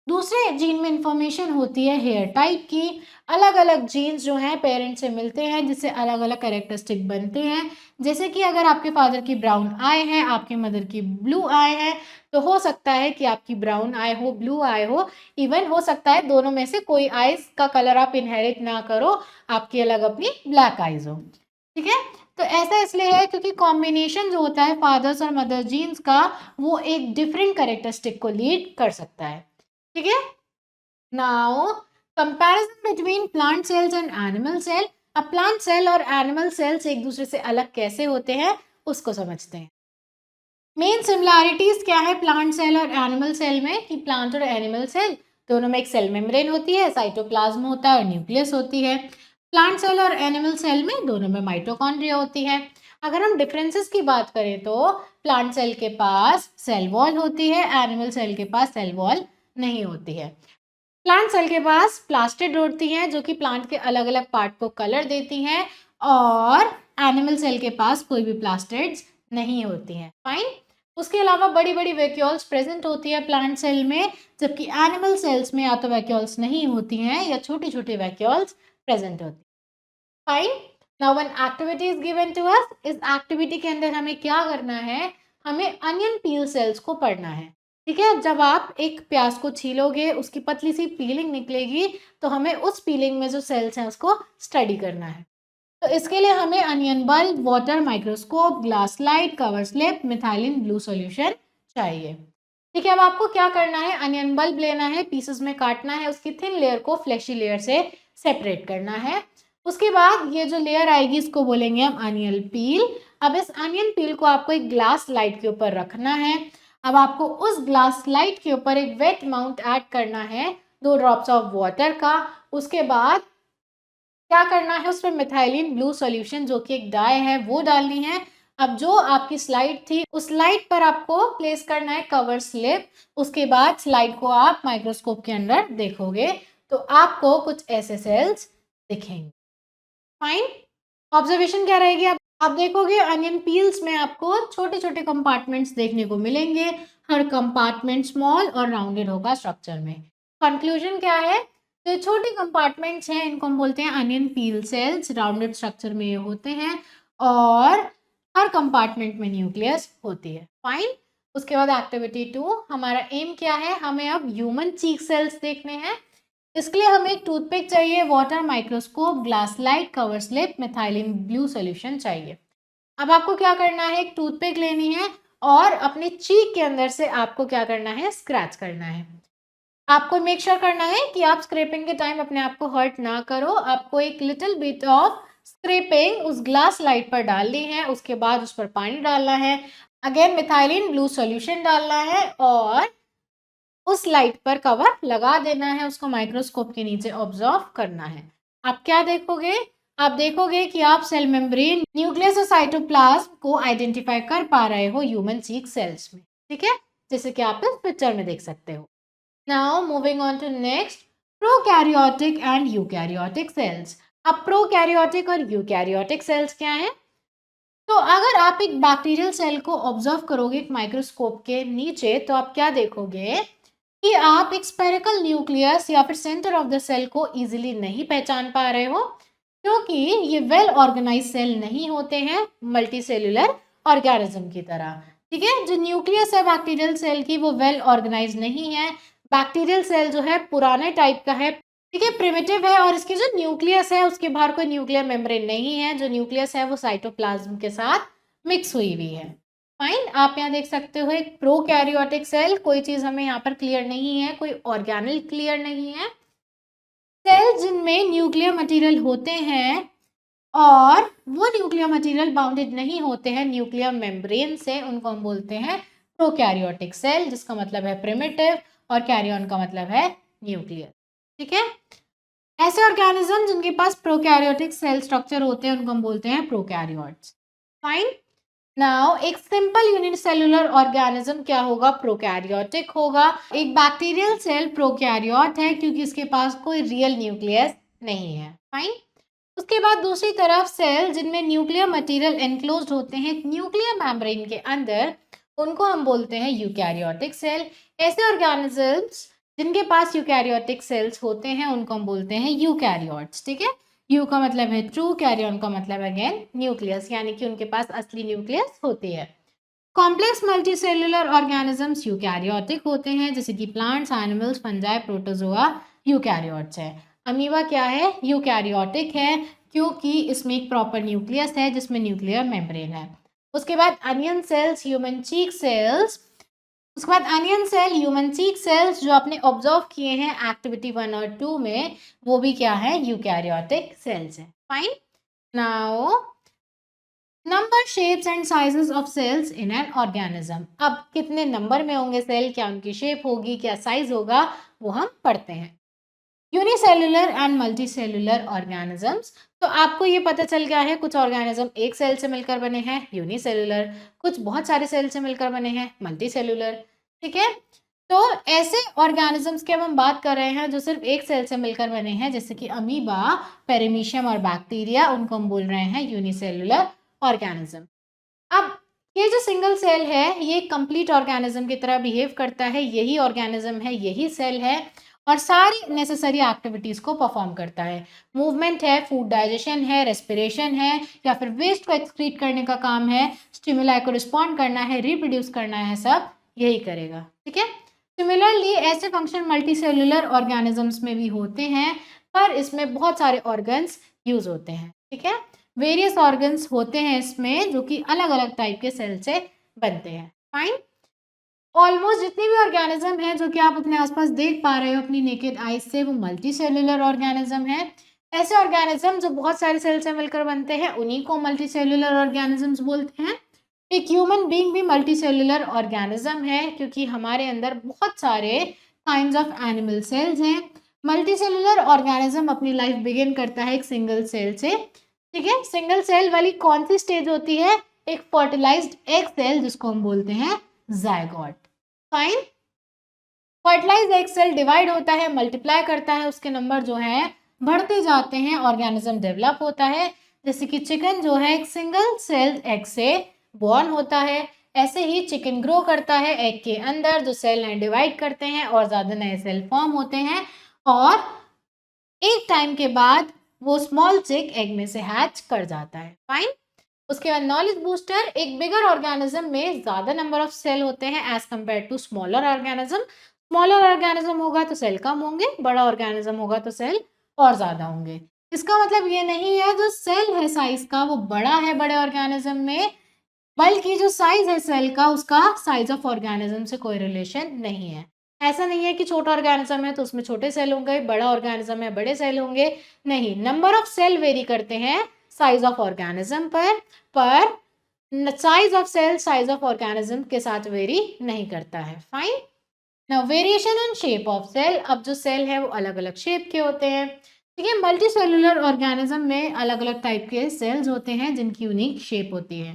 [SPEAKER 1] दूसरे जीन में इंफॉर्मेशन होती है हेयर टाइप की। अलग अलग जीन्स जो हैं पेरेंट से मिलते हैं जिससे अलग अलग कैरेक्टरिस्टिक बनते हैं। जैसे कि अगर आपके फादर की ब्राउन आई है, आपकी मदर की ब्लू आई है, तो हो सकता है कि आपकी ब्राउन आई हो, ब्लू आई हो, इवन हो सकता है दोनों में से कोई आईज का कलर आप इनहेरिट ना करो, आपकी अलग अपनी ब्लैक आईज हो। ठीक है, तो ऐसा इसलिए है क्योंकि कॉम्बिनेशन जो होता है फादर्स और मदर जीन्स का, वो एक डिफरेंट कैरेक्टरिस्टिक को लीड कर सकता है। ठीक है, now comparison between plant cells and animal cell. अब प्लांट सेल और एनिमल सेल्स एक दूसरे से अलग कैसे होते हैं उसको समझते हैं। मेन सिमिलैरिटीज क्या है प्लांट सेल और एनिमल सेल में? कि प्लांट और एनिमल सेल दोनों में एक सेल मेम्ब्रेन होती है, साइटोप्लाज्म होता है और न्यूक्लियस होती है। प्लांट सेल और एनिमल सेल में दोनों में माइटोकॉन्ड्रिया होती है। अगर हम डिफरेंसेस की बात करें तो प्लांट सेल के पास सेल वॉल होती है, एनिमल सेल के पास सेल वॉल नहीं होती है। प्लांट सेल के पास प्लास्टिड होती हैं जो कि प्लांट के अलग अलग पार्ट को कलर देती हैं, और एनिमल सेल के पास कोई भी प्लास्टिड्स नहीं होती हैं। फाइन। उसके अलावा बड़ी बड़ी वैक्यूल्स प्रेजेंट होती है प्लांट सेल में, जबकि एनिमल सेल्स में या तो वैक्यूल्स नहीं होती हैं या छोटी छोटी वैक्यूल्स प्रेजेंट होती हैं। Fine. Now one activity is given to us. इस एक्टिविटी के अंदर हमें क्या करना है? हमें अनियन पील सेल्स को पढ़ना है। ठीक है, जब आप एक प्याज को छीलोगे उसकी पतली सी पीलिंग निकलेगी, तो हमें उस पीलिंग में जो सेल्स हैं उसको स्टडी करना है। तो इसके लिए हमें onion bulb, water microscope, glass light, cover slip, methylene blue solution चाहिए। ठीक है, अब आपको क्या करना है? अनियन बल्ब लेना है, पीसेस में काटना है, उसकी थिन लेयर को फ्लैशी लेयर से सेपरेट करना है। उसके बाद ये जो लेयर आएगी इसको बोलेंगे हम अनियन पील। अब इस अनियन पील को आपको एक ग्लास लाइट के ऊपर रखना है। अब आपको उस ग्लास लाइट के ऊपर एक वेट माउंट ऐड करना है, 2 ड्रॉप्स ऑफ वाटर का। उसके बाद क्या करना है? उसमें मिथाइलिन ब्लू सॉल्यूशन जो कि एक डाई है वो डालनी है। अब जो आपकी स्लाइड थी उस स्लाइड पर आपको प्लेस करना है कवर स्लिप। उसके बाद स्लाइड को आप माइक्रोस्कोप के अंदर देखोगे तो आपको कुछ ऐसे सेल्स दिखेंगे। फाइन। ऑब्जर्वेशन क्या रहेगी? आप देखोगे अनियन पील्स में आपको छोटे छोटे कंपार्टमेंट्स देखने को मिलेंगे। हर कंपार्टमेंट स्मॉल और राउंडेड होगा स्ट्रक्चर में। कंक्लूजन क्या है? तो छोटे कंपार्टमेंट्स हैं, इनको हम बोलते हैं onion peel cells. Rounded structure में ये होते हैं और हर कंपार्टमेंट में न्यूक्लियस होती है। फाइन। उसके बाद एक्टिविटी 2, हमारा एम क्या है? हमें अब ह्यूमन चीक सेल्स देखने हैं। इसके लिए हमें एक टूथपिक चाहिए, water microscope, glass light, cover slip, methylene blue solution चाहिए। अब आपको क्या करना है? एक टूथपिक लेनी है और अपने चीक के अंदर से आपको क्या करना है? स्क्रैच करना है। आपको मेक श्योर करना है कि आप स्क्रैपिंग के टाइम अपने आप को हर्ट ना करो। आपको एक लिटिल बिट ऑफ स्क्रैपिंग उस ग्लास लाइट पर डालनी है, उसके बाद उस पर पानी डालना है, अगेन मिथाइलिन ब्लू सॉल्यूशन डालना है और उस लाइट पर कवर लगा देना है, उसको माइक्रोस्कोप के नीचे ऑब्जर्व करना है। आप क्या देखोगे? आप देखोगे कि आप सेल मेम्ब्रेन, न्यूक्लियस और साइटोप्लाज्म को आइडेंटिफाई कर पा रहे हो ह्यूमन चीक सेल्स में। ठीक है, जैसे कि आप इस पिक्चर में देख सकते हो। Now moving on to next, prokaryotic and eukaryotic cells. अब प्रोकैरियोटिक और यूकैरियोटिक सेल्स क्या है? तो अगर आप एक बैक्टीरियल सेल को ऑब्जर्व करोगे एक माइक्रोस्कोप के नीचे, तो आप क्या देखोगे कि आप एक स्पेरिकल न्यूक्लियस या फिर सेंटर ऑफ द सेल को इजीली नहीं पहचान पा रहे हो, क्योंकि ये वेल ऑर्गेनाइज सेल नहीं होते हैं मल्टी सेल्यूलर ऑर्गेनिज्म की तरह। ठीक है, जो न्यूक्लियस है बैक्टीरियल सेल की वो वेल ऑर्गेनाइज नहीं है। बैक्टीरियल सेल जो है पुराने टाइप का है, ठीक है, प्रिमिटिव है, और इसकी जो न्यूक्लियस है उसके बाहर कोई न्यूक्लियर मेम्ब्रेन नहीं है। जो न्यूक्लियस है वो साइटोप्लाज्म के साथ मिक्स हुई हुई है। फाइन, आप यहाँ देख सकते हो एक प्रोकैरियोटिक सेल, कोई चीज हमें यहाँ पर क्लियर नहीं है, कोई ऑर्गेनेल क्लियर नहीं है। सेल जिनमें न्यूक्लियर मटेरियल होते हैं और वो न्यूक्लियर मटेरियल बाउंडेड नहीं होते हैं न्यूक्लियर मेम्ब्रेन से, उनको हम बोलते हैं प्रोकैरियोटिक सेल, जिसका मतलब है प्रिमिटिव, और कैरियन का मतलब है न्यूक्लियर। ठीक है, ऐसे ऑर्गेनिज्म जिनके पास प्रोकैरियोटिक सेल स्ट्रक्चर होते हैं उनको हम बोलते हैं प्रोकैरियोट्स। फाइन, नाउ एक सिंपल यूनिसेलुलर ऑर्गेनिज्म क्या होगा? प्रोकैरियोटिक होगा। एक बैक्टीरियल सेल प्रोकैरियोट है क्योंकि इसके पास कोई रियल न्यूक्लियस नहीं है। फाइन, उसके बाद दूसरी तरफ सेल जिनमें न्यूक्लियर मटेरियल एनक्लोज्ड होते हैं न्यूक्लियर मेम्ब्रेन के अंदर, उनको हम बोलते हैं यूकैरियोटिक सेल। ऐसे ऑर्गेनिजम्स जिनके पास यूकैरियोटिक सेल्स होते हैं उनको हम बोलते हैं यूकैरियोट्स। ठीक है, यू का मतलब है ट्रू, कैरियन का मतलब अगेन न्यूक्लियस, यानी कि उनके पास असली न्यूक्लियस होती है। कॉम्प्लेक्स मल्टीसेल्युलर ऑर्गेनिजम्स यूकैरियोटिक होते हैं, जैसे कि plants, animals, fungi, protozoa eukaryotes है। अमीबा क्या है? यूकैरियोटिक है, क्योंकि इसमें एक प्रॉपर न्यूक्लियस है जिसमें न्यूक्लियर मेम्ब्रेन है। उसके बाद onion cells, human cheek cells. उसके बाद onion cell, human cheek cells जो आपने ऑब्जर्व किए हैं एक्टिविटी 1 और 2 में, वो भी क्या है? यूकैरियोटिक सेल्स है। Fine, now number, shapes and sizes of cells in an organism. अब कितने नंबर में होंगे सेल, क्या उनकी शेप होगी, क्या साइज होगा, वो हम पढ़ते हैं। Unicellular and multicellular organisms. तो आपको ये पता चल गया है कुछ ऑर्गेनिज्म एक सेल से मिलकर बने हैं यूनिसेल्युलर, कुछ बहुत सारे सेल से मिलकर बने हैं मल्टीसेल्युलर। ठीक है, तो ऐसे ऑर्गेनिजम्स की अब हम बात कर रहे हैं जो सिर्फ एक सेल से मिलकर बने हैं, जैसे कि अमीबा, पेरिमीशियम और बैक्टीरिया, उनको हम बोल रहे हैं यूनिसेल्युलर ऑर्गेनिज्म। अब ये जो सिंगल सेल है ये कंप्लीट ऑर्गेनिज्म की तरह बिहेव करता है, यही ऑर्गेनिज्म है, यही सेल है, और सारी नेसेसरी एक्टिविटीज को परफॉर्म करता है। मूवमेंट है, फूड डाइजेशन है, रेस्पिरेशन है, या फिर वेस्ट को एक्सक्रीट करने का काम है, स्टिमुलाई को रिस्पॉन्ड करना है, रिप्रोड्यूस करना है, सब यही करेगा। ठीक है, सिमिलरली ऐसे फंक्शन मल्टीसेल्युलर ऑर्गेनिजम्स में भी होते हैं, पर इसमें बहुत सारे ऑर्गन्स यूज होते हैं। ठीक है, वेरियस ऑर्गन्स होते हैं इसमें जो कि अलग अलग टाइप के सेल से बनते हैं। फाइन, ऑलमोस्ट जितने भी ऑर्गेनिज्म हैं जो कि आप अपने आसपास देख पा रहे हो अपनी नेकेड आईज से, वो मल्टी सेल्युलर ऑर्गेनिज्म है। ऐसे ऑर्गेनिज्म जो बहुत सारे सेल से मिलकर बनते हैं उन्हीं को मल्टी सेल्युलर ऑर्गेनिजम्स बोलते हैं। एक ह्यूमन बीइंग भी मल्टी सेल्युलर ऑर्गेनिज्म है, क्योंकि हमारे अंदर बहुत सारे काइंड्स ऑफ एनिमल सेल्स हैं। मल्टी सेल्युलर ऑर्गेनिज्म अपनी लाइफ बिगिन करता है एक सिंगल सेल से। ठीक है, सिंगल सेल वाली कौन सी स्टेज होती है? एक फर्टिलाइज्ड एग सेल, जिसको हम बोलते हैं zygote. Fine, fertilized egg cell divide होता है, मल्टीप्लाई करता है, उसके नंबर जो है बढ़ते जाते हैं, ऑर्गेनिज्म डेवलप होता है। जैसे कि चिकन जो है एक सिंगल सेल एग से बॉर्न होता है, ऐसे ही चिकन ग्रो करता है एग के अंदर, जो सेल हैं डिवाइड करते हैं और ज्यादा नए सेल फॉर्म होते हैं, और एक टाइम के बाद वो स्मॉल चिक एग में से हैच कर जाता है। फाइन, उसके बाद नॉलेज बूस्टर, एक बिगर ऑर्गेनिज्म में ज्यादा नंबर ऑफ सेल होते हैं as compare to smaller organism. Smaller organism होगा तो सेल कम होंगे, बड़ा ऑर्गेनिज्म होगा तो सेल और ज्यादा होंगे। इसका मतलब ये नहीं है जो सेल है साइज का वो बड़ा है बड़े ऑर्गेनिज्म में, बल्कि जो साइज है सेल का उसका साइज ऑफ ऑर्गेनिज्म से कोई रिलेशन नहीं है। ऐसा नहीं है कि छोटा ऑर्गेनिज्म है तो उसमें छोटे सेल होंगे, बड़ा ऑर्गेनिज्म है बड़े सेल होंगे, नहीं, नंबर ऑफ सेल वेरी करते हैं साइज ऑफ ऑर्गेनिज्म पर size of cell size of organism के साथ वेरी नहीं करता है। Fine, now variation in shape of cell. अब जो सेल है वो अलग अलग शेप के होते हैं। ठीक है, मल्टी सेलुलर ऑर्गेनिज्म में अलग अलग टाइप के सेल्स होते हैं जिनकी यूनिक शेप होती है।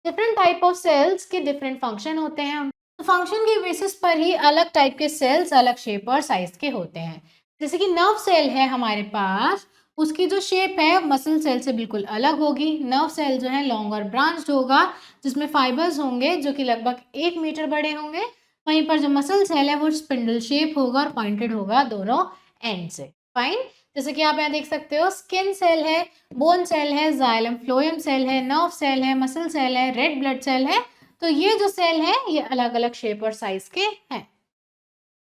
[SPEAKER 1] डिफरेंट टाइप ऑफ सेल्स के डिफरेंट फंक्शन होते हैं, फंक्शन के बेसिस पर ही अलग टाइप के सेल्स अलग शेप और साइज के होते हैं। जैसे कि नर्व सेल है हमारे पास, उसकी जो शेप है मसल सेल से बिल्कुल अलग होगी। नर्व सेल जो है लॉन्ग और ब्रांच्ड होगा, जिसमें फाइबर्स होंगे जो कि लगभग 1 मीटर बड़े होंगे। वहीं पर जो मसल सेल है वो स्पिंडल शेप होगा और पॉइंटेड होगा दोनों एंड से। फाइन। जैसे कि आप यहाँ देख सकते हो, स्किन सेल है, बोन सेल है, जाइलम फ्लोएम सेल है, नर्व सेल है, मसल सेल है, रेड ब्लड सेल है। तो ये जो सेल है ये अलग अलग शेप और साइज के हैं।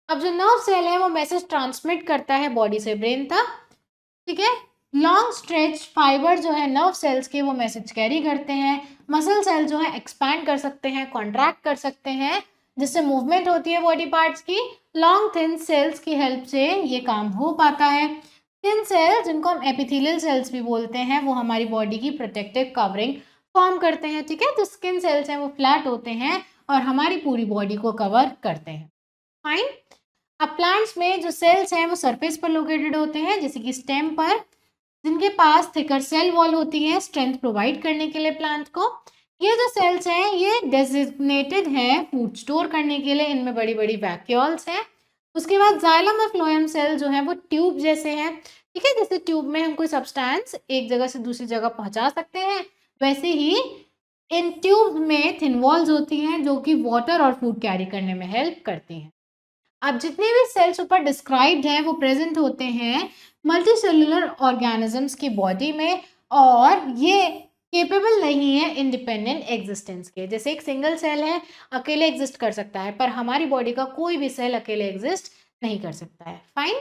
[SPEAKER 1] अब जो नर्व सेल है वो मैसेज ट्रांसमिट करता है बॉडी से ब्रेन तक, ठीक है। लॉन्ग स्ट्रेच फाइबर जो है नर्व सेल्स के वो मैसेज कैरी करते हैं। मसल सेल जो है एक्सपैंड कर सकते हैं, कॉन्ट्रैक्ट कर सकते हैं, जिससे मूवमेंट होती है बॉडी पार्ट्स की। लॉन्ग थिन सेल्स की हेल्प से ये काम हो पाता है। थिन सेल्स, जिनको हम एपिथेलियल सेल्स भी बोलते हैं, वो हमारी बॉडी की प्रोटेक्टिव कवरिंग फॉर्म करते हैं, ठीक है। जो स्किन सेल्स हैं वो फ्लैट होते हैं और हमारी पूरी बॉडी को कवर करते हैं। फाइन। अब प्लांट्स में जो सेल्स हैं वो सरफेस पर लोकेटेड होते हैं, जैसे कि स्टेम पर, जिनके पास थिकर सेल वॉल होती है स्ट्रेंथ प्रोवाइड करने के लिए प्लांट को। ये जो सेल्स हैं ये डेजिग्नेटेड है फूड स्टोर करने के लिए, इनमें बड़ी बड़ी वैक्यूल्स हैं। उसके बाद जाइलम और फ्लोएम सेल जो है वो ट्यूब जैसे हैं, ठीक है। जैसे ट्यूब में हम कोई सब्सटेंस एक जगह से दूसरी जगह पहुंचा सकते हैं, वैसे ही इन ट्यूब में थिन वॉल्स होती हैं जो कि वाटर और फूड कैरी करने में हेल्प करती हैं। अब जितने भी सेल्स ऊपर डिस्क्राइब्ड हैं वो प्रेजेंट होते हैं मल्टीसेलुलर ऑर्गेनिजम्स की बॉडी में, और ये केपेबल नहीं है इंडिपेंडेंट एग्जिस्टेंस के। जैसे एक सिंगल सेल है, अकेले एग्जिस्ट कर सकता है, पर हमारी बॉडी का कोई भी सेल अकेले एग्जिस्ट नहीं कर सकता है। फाइन।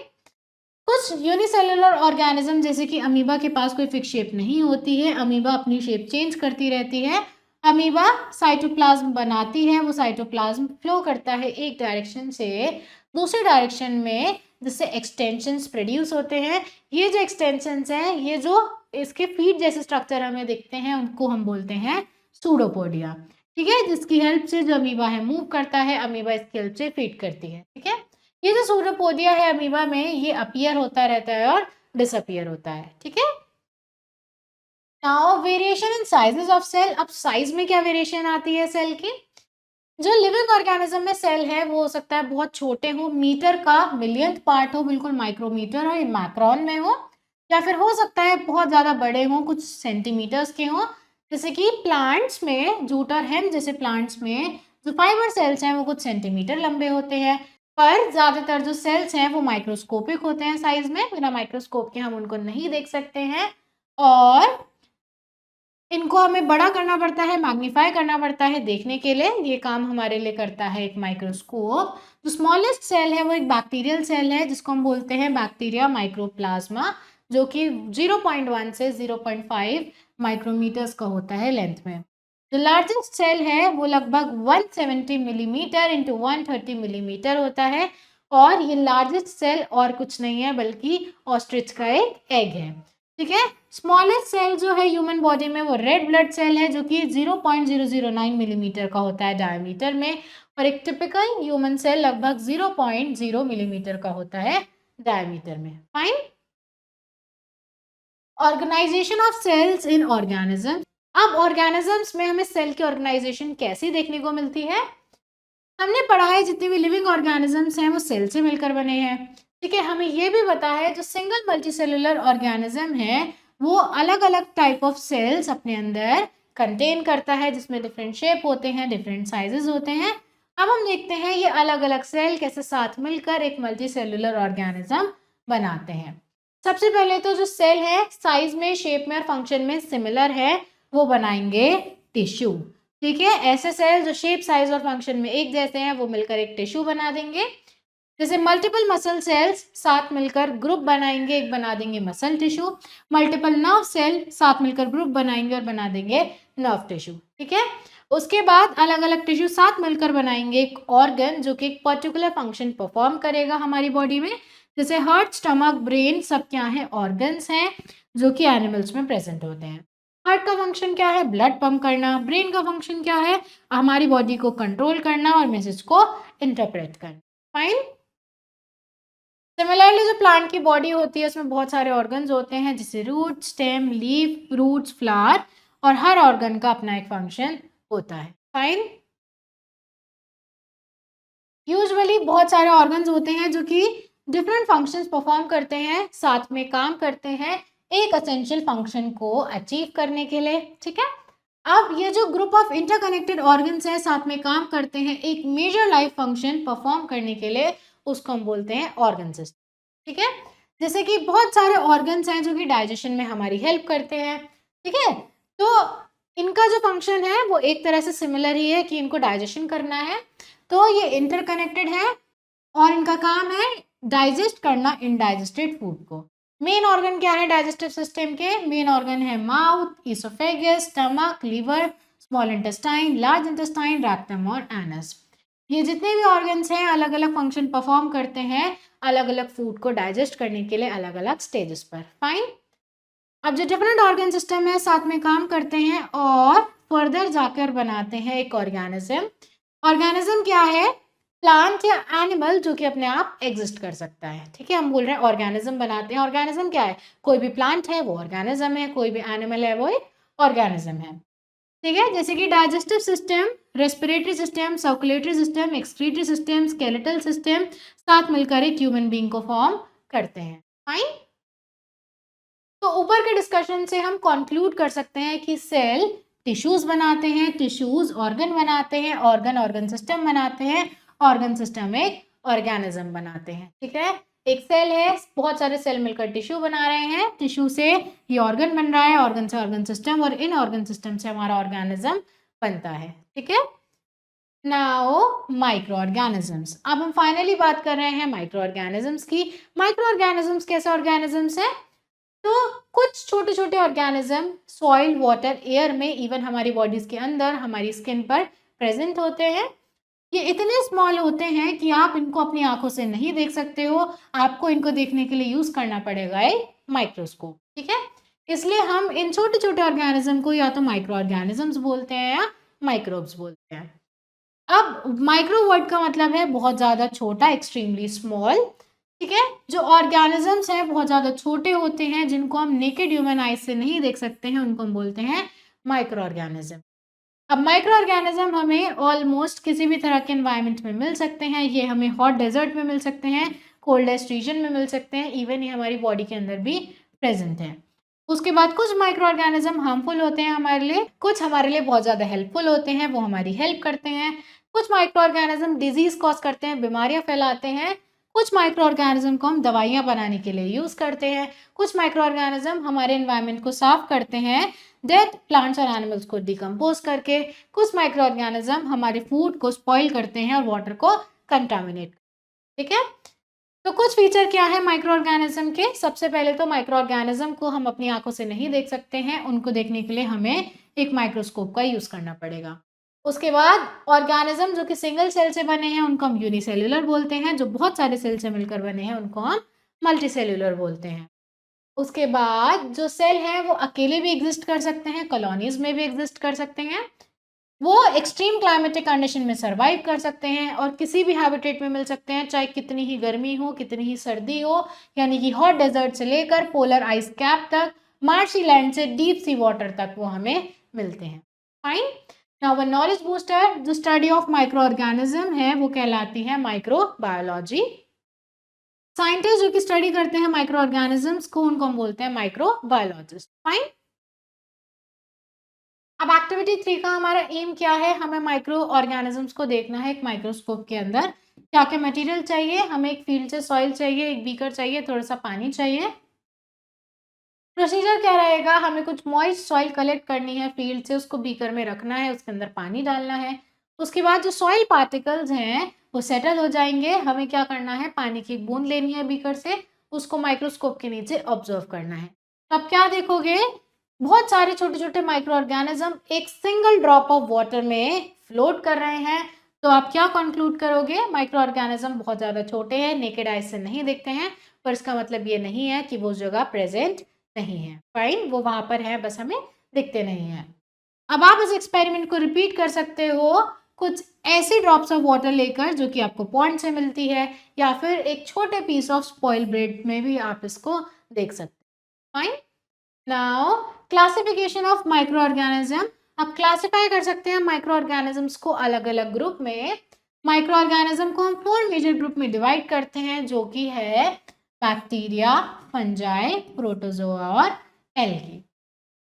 [SPEAKER 1] कुछ यूनिसेलुलर ऑर्गेनिज्म जैसे कि अमीबा के पास कोई फिक्स शेप नहीं होती है, अमीबा अपनी शेप चेंज करती रहती है। अमीबा साइटोप्लाज्म बनाती है, वो साइटोप्लाज्म फ्लो करता है एक डायरेक्शन से दूसरी डायरेक्शन में, जिससे एक्सटेंशंस प्रोड्यूस होते हैं। ये जो एक्सटेंशंस हैं, ये जो इसके फीट जैसे स्ट्रक्चर हमें दिखते हैं, उनको हम बोलते हैं सूडोपोडिया, ठीक है। जिसकी हेल्प से जो अमीबा है मूव करता है, अमीबा इसकी हेल्प से फीड करती है, ठीक है। ये जो सूडोपोडिया है अमीबा में, ये अपीयर होता रहता है और डिसअपीयर होता है, ठीक है। Now variation in sizes of cell. अब साइज में क्या वेरिएशन आती है सेल की। जो लिविंग ऑर्गेनिज्म में सेल है वो हो सकता है बहुत छोटे हो, मीटर का मिलियंथ पार्ट हो, बिल्कुल माइक्रोमीटर हो, माइक्रोन में हो, या फिर हो सकता है बहुत ज्यादा बड़े हो, कुछ सेंटीमीटर्स के हो। जैसे कि प्लांट्स में, जूट और हेम जैसे प्लांट्स में जो फाइबर सेल्स हैं वो कुछ सेंटीमीटर लंबे होते हैं, पर ज्यादातर जो सेल्स हैं वो माइक्रोस्कोपिक होते हैं साइज में, बिना माइक्रोस्कोप के हम उनको नहीं देख सकते हैं, और इनको हमें बड़ा करना पड़ता है, मैग्नीफाई करना पड़ता है देखने के लिए। ये काम हमारे लिए करता है एक माइक्रोस्कोप। जो स्मॉलेस्ट सेल है वो एक बैक्टीरियल सेल है, जिसको हम बोलते हैं बैक्टीरिया माइक्रोप्लाज्मा, जो कि 0.1 से 0.5 माइक्रोमीटर्स का होता है लेंथ में। जो लार्जेस्ट सेल है वो लगभग 170 मिलीमीटर इंटू 130 मिलीमीटर होता है, और ये लार्जेस्ट सेल और कुछ नहीं है बल्कि ऑस्ट्रिच का एक एग है, ठीक है। स्मॉलेस्ट सेल जो है ह्यूमन बॉडी में वो रेड ब्लड सेल है, जो कि 0.009 मिलीमीटर का होता है डायमीटर में, और एक टिपिकल ह्यूमन सेल लगभग 0.0 मिलीमीटर का होता है डायमीटर में। Fine. Organization of cells in organism. अब ऑर्गेनिजम्स में हमें सेल की ऑर्गेनाइजेशन कैसी देखने को मिलती है। हमने पढ़ा है जितने भी लिविंग ऑर्गेनिजम्स हैं वो सेल से मिलकर बने हैं, ठीक है। हमें ये भी पता है जो सिंगल मल्टीसेलुलर ऑर्गेनिज्म है वो अलग अलग टाइप ऑफ सेल्स अपने अंदर कंटेन करता है, जिसमें डिफरेंट शेप होते हैं, डिफरेंट साइजेस होते हैं। अब हम देखते हैं ये अलग अलग सेल कैसे साथ मिलकर एक मल्टीसेलुलर ऑर्गेनिज्म बनाते हैं। सबसे पहले तो जो सेल है साइज में, शेप में और फंक्शन में सिमिलर है, वो बनाएंगे टिश्यू, ठीक है। ऐसे सेल जो शेप, साइज और फंक्शन में एक जैसे हैं वो मिलकर एक टिश्यू बना देंगे। जैसे मल्टीपल मसल सेल्स साथ मिलकर ग्रुप बनाएंगे, एक बना देंगे muscle tissue. Multiple nerve cell साथ मिलकर ग्रुप बनाएंगे और बना देंगे नर्व टिश्यू, ठीक है। उसके बाद अलग अलग टिश्यू साथ मिलकर बनाएंगे एक ऑर्गन जो कि एक पर्टिकुलर फंक्शन परफॉर्म करेगा हमारी बॉडी में। जैसे हार्ट, स्टमक, ब्रेन सब क्या है, ऑर्गन्स हैं जो कि एनिमल्स में प्रेजेंट होते हैं। हार्ट का फंक्शन क्या है, ब्लड पंप करना। ब्रेन का फंक्शन क्या है, हमारी बॉडी को कंट्रोल करना और मैसेज को इंटरप्रेट करना। फाइन। सिमिलरली जो प्लांट की बॉडी होती है उसमें बहुत सारे ऑर्गन्स होते हैं, जैसे root, stem, leaf, roots, flower, और हर ऑर्गन का अपना एक फंक्शन होता है। फाइन। यूजुअली बहुत सारे ऑर्गन्स होते हैं जो कि डिफरेंट फंक्शंस परफॉर्म करते हैं, साथ में काम करते हैं एक असेंशियल फंक्शन को अचीव करने के लिए, ठीक है। अब ये जो ग्रुप ऑफ इंटरकनेक्टेड ऑर्गन्स है साथ में काम करते हैं एक मेजर लाइफ फंक्शन परफॉर्म करने के लिए, उसको हम बोलते हैं ऑर्गन सिस्टम, ठीक है। जैसे कि बहुत सारे ऑर्गन्स हैं जो कि डाइजेशन में हमारी हेल्प करते हैं, ठीक है। तो इनका जो फंक्शन है वो एक तरह से सिमिलर ही है कि इनको डाइजेशन करना है, तो ये इंटरकनेक्टेड है और इनका काम है डाइजेस्ट करना इनडाइजेस्टेड फूड को। मेन ऑर्गन क्या है डाइजेस्टिव सिस्टम के? मेन ऑर्गन है mouth, oesophagus, stomach, liver, small intestine, large intestine, rectum और एनस। ये जितने भी ऑर्गन्स हैं अलग अलग फंक्शन परफॉर्म करते हैं अलग अलग फूड को डाइजेस्ट करने के लिए अलग अलग स्टेजेस पर। फाइन। अब जो डिफरेंट ऑर्गन सिस्टम है साथ में काम करते हैं और फर्दर जाकर बनाते हैं एक ऑर्गेनिज्म। ऑर्गेनिज्म क्या है? प्लांट या एनिमल जो कि अपने आप एग्जिस्ट कर सकता है, ठीक है। हम बोल रहे हैं ऑर्गेनिज्म बनाते हैं। ऑर्गेनिज्म क्या है? कोई भी प्लांट है वो ऑर्गेनिज्म है, कोई भी एनिमल है वो एक ऑर्गेनिज्म है, ठीक है। जैसे कि digestive system, respiratory system, circulatory system, excretory system, skeletal system साथ मिलकर एक ह्यूमन बीइंग को फॉर्म करते हैं। फाइन। तो ऊपर के डिस्कशन से हम कंक्लूड कर सकते हैं कि सेल टिश्यूज बनाते हैं, टिश्यूज ऑर्गन बनाते हैं, ऑर्गन ऑर्गन सिस्टम बनाते हैं, ऑर्गन सिस्टम एक ऑर्गेनिज्म बनाते हैं, ठीक है। एक सेल है, बहुत सारे सेल मिलकर टिश्यू बना रहे हैं, टिश्यू से ये ऑर्गन बन रहा है, ऑर्गन से ऑर्गन सिस्टम, और इन ऑर्गन सिस्टम से हमारा ऑर्गेनिज्म बनता है, ठीक है। Now micro organisms. अब हम फाइनली बात कर रहे हैं माइक्रो ऑर्गेनिजम्स की। माइक्रो ऑर्गेनिजम्स कैसे ऑर्गेनिजम्स हैं? तो कुछ छोटे छोटे ऑर्गेनिज्म सॉइल, वाटर, एयर में, इवन हमारी बॉडीज के अंदर, हमारी स्किन पर प्रेजेंट होते हैं। ये इतने स्मॉल होते हैं कि आप इनको अपनी आंखों से नहीं देख सकते हो, आपको इनको देखने के लिए यूज करना पड़ेगा एक माइक्रोस्कोप, ठीक है। इसलिए हम इन छोटे छोटे ऑर्गेनिज्म को या तो माइक्रो ऑर्गेनिजम्स बोलते हैं या माइक्रोब्स बोलते हैं। अब माइक्रो वर्ड का मतलब है बहुत ज़्यादा छोटा, एक्सट्रीमली स्मॉल, ठीक है। जो ऑर्गेनिजम्स हैं बहुत ज़्यादा छोटे होते हैं जिनको हम नेकेड ह्यूमन आइज से नहीं देख सकते हैं, उनको हम बोलते हैं माइक्रो ऑर्गेनिज्म। अब माइक्रो ऑर्गेनिज्म हमें ऑलमोस्ट किसी भी तरह के एनवायरनमेंट में मिल सकते हैं। ये हमें हॉट डेजर्ट में मिल सकते हैं, कोल्डेस्ट रीजन में मिल सकते हैं, इवन ये हमारी बॉडी के अंदर भी प्रेजेंट है। उसके बाद कुछ माइक्रो ऑर्गेनिज्म हार्मफुल होते हैं हमारे लिए, कुछ हमारे लिए बहुत ज़्यादा हेल्पफुल होते हैं, वो हमारी हेल्प करते हैं। कुछ माइक्रो ऑर्गेनिज्म डिजीज कॉज करते हैं, बीमारियां फैलाते हैं। कुछ माइक्रो ऑर्गेनिज्म को हम दवाइयां बनाने के लिए यूज करते हैं। कुछ माइक्रो ऑर्गेनिज्म हमारे एनवायरनमेंट को साफ करते हैं डेड प्लांट्स और एनिमल्स को डिकम्पोज करके। कुछ माइक्रो ऑर्गेनिज्म हमारे फूड को स्पॉइल करते हैं और वाटर को कंटामिनेट, ठीक है। तो कुछ फीचर क्या है माइक्रो ऑर्गेनिज्म के? सबसे पहले तो माइक्रो ऑर्गेनिज्म को हम अपनी आंखों से नहीं देख सकते हैं, उनको देखने के लिए हमें एक माइक्रोस्कोप का यूज करना पड़ेगा। उसके बाद ऑर्गेनिज्म जो कि सिंगल सेल से बने हैं उनको हम यूनिसेल्युलर बोलते हैं, जो बहुत सारे सेल से मिलकर बने हैं उनको हम मल्टीसेल्युलर बोलते हैं। उसके बाद जो सेल है वो अकेले भी एग्जिस्ट कर सकते हैं, कॉलोनीज में भी एग्जिस्ट कर सकते हैं, वो एक्सट्रीम क्लाइमेटिक कंडीशन में सरवाइव कर सकते हैं और किसी भी हैबिटेट में मिल सकते हैं, चाहे कितनी ही गर्मी हो, कितनी ही सर्दी हो, यानी कि हॉट डेजर्ट से लेकर पोलर आइस कैप तक, मार्शी लैंड से डीप सी वाटर तक वो हमें मिलते हैं। Fine. Now one knowledge booster, जो स्टडी ऑफ माइक्रो ऑर्गेनिज्म है वो कहलाती है माइक्रोबायोलॉजी। साइंटिस्ट जो कि स्टडी करते हैं माइक्रो ऑर्गेनिजम्स को उनको हम बोलते हैं माइक्रोबायोलॉजिस्ट। फाइन। अब एक्टिविटी 3 का हमारा एम क्या है? हमें माइक्रो ऑर्गेनिजम्स को देखना है एक माइक्रोस्कोप के अंदर। क्या क्या मटेरियल चाहिए? हमें एक फील्ड से सॉइल चाहिए, एक बीकर चाहिए, थोड़ा सा पानी चाहिए। प्रोसीजर क्या रहेगा? हमें कुछ मॉइस्ट सॉइल कलेक्ट करनी है फील्ड से, उसको बीकर में रखना है, उसके अंदर पानी डालना है। उसके बाद जो सॉइल पार्टिकल्स हैं वो सेटल हो जाएंगे। हमें क्या करना है? पानी की एक बूंद लेनी है बीकर से, उसको माइक्रोस्कोप के नीचे ऑब्जर्व करना है। अब क्या देखोगे? बहुत सारे छोटे छोटे माइक्रो ऑर्गेनिज्म एक सिंगल ड्रॉप ऑफ वाटर में फ्लोट कर रहे हैं। तो आप क्या कंक्लूड करोगे? माइक्रो ऑर्गेनिज्म बहुत ज़्यादा छोटे हैं, नेकेड आइज से नहीं दिखते हैं, पर इसका मतलब ये नहीं है कि वो उस जगह प्रेजेंट नहीं है। फाइन, वो वहां पर है, बस हमें दिखते नहीं है। अब आप इस एक्सपेरिमेंट को रिपीट कर सकते हो कुछ ऐसी ड्रॉप्स ऑफ वाटर लेकर जो कि आपको पॉन्ड से मिलती है, या फिर एक छोटे पीस ऑफ स्पॉइल ब्रेड में भी आप इसको देख सकते हैं। Fine. Now classification of micro organism. आप क्लासिफाई कर सकते हैं माइक्रो ऑर्गेनिजम्स को अलग अलग ग्रुप में माइक्रो ऑर्गेनिज्म को हम 4 मेजर ग्रुप में डिवाइड करते हैं, जो कि है बैक्टीरिया, फंजाई, प्रोटोजोआ और एल्गी।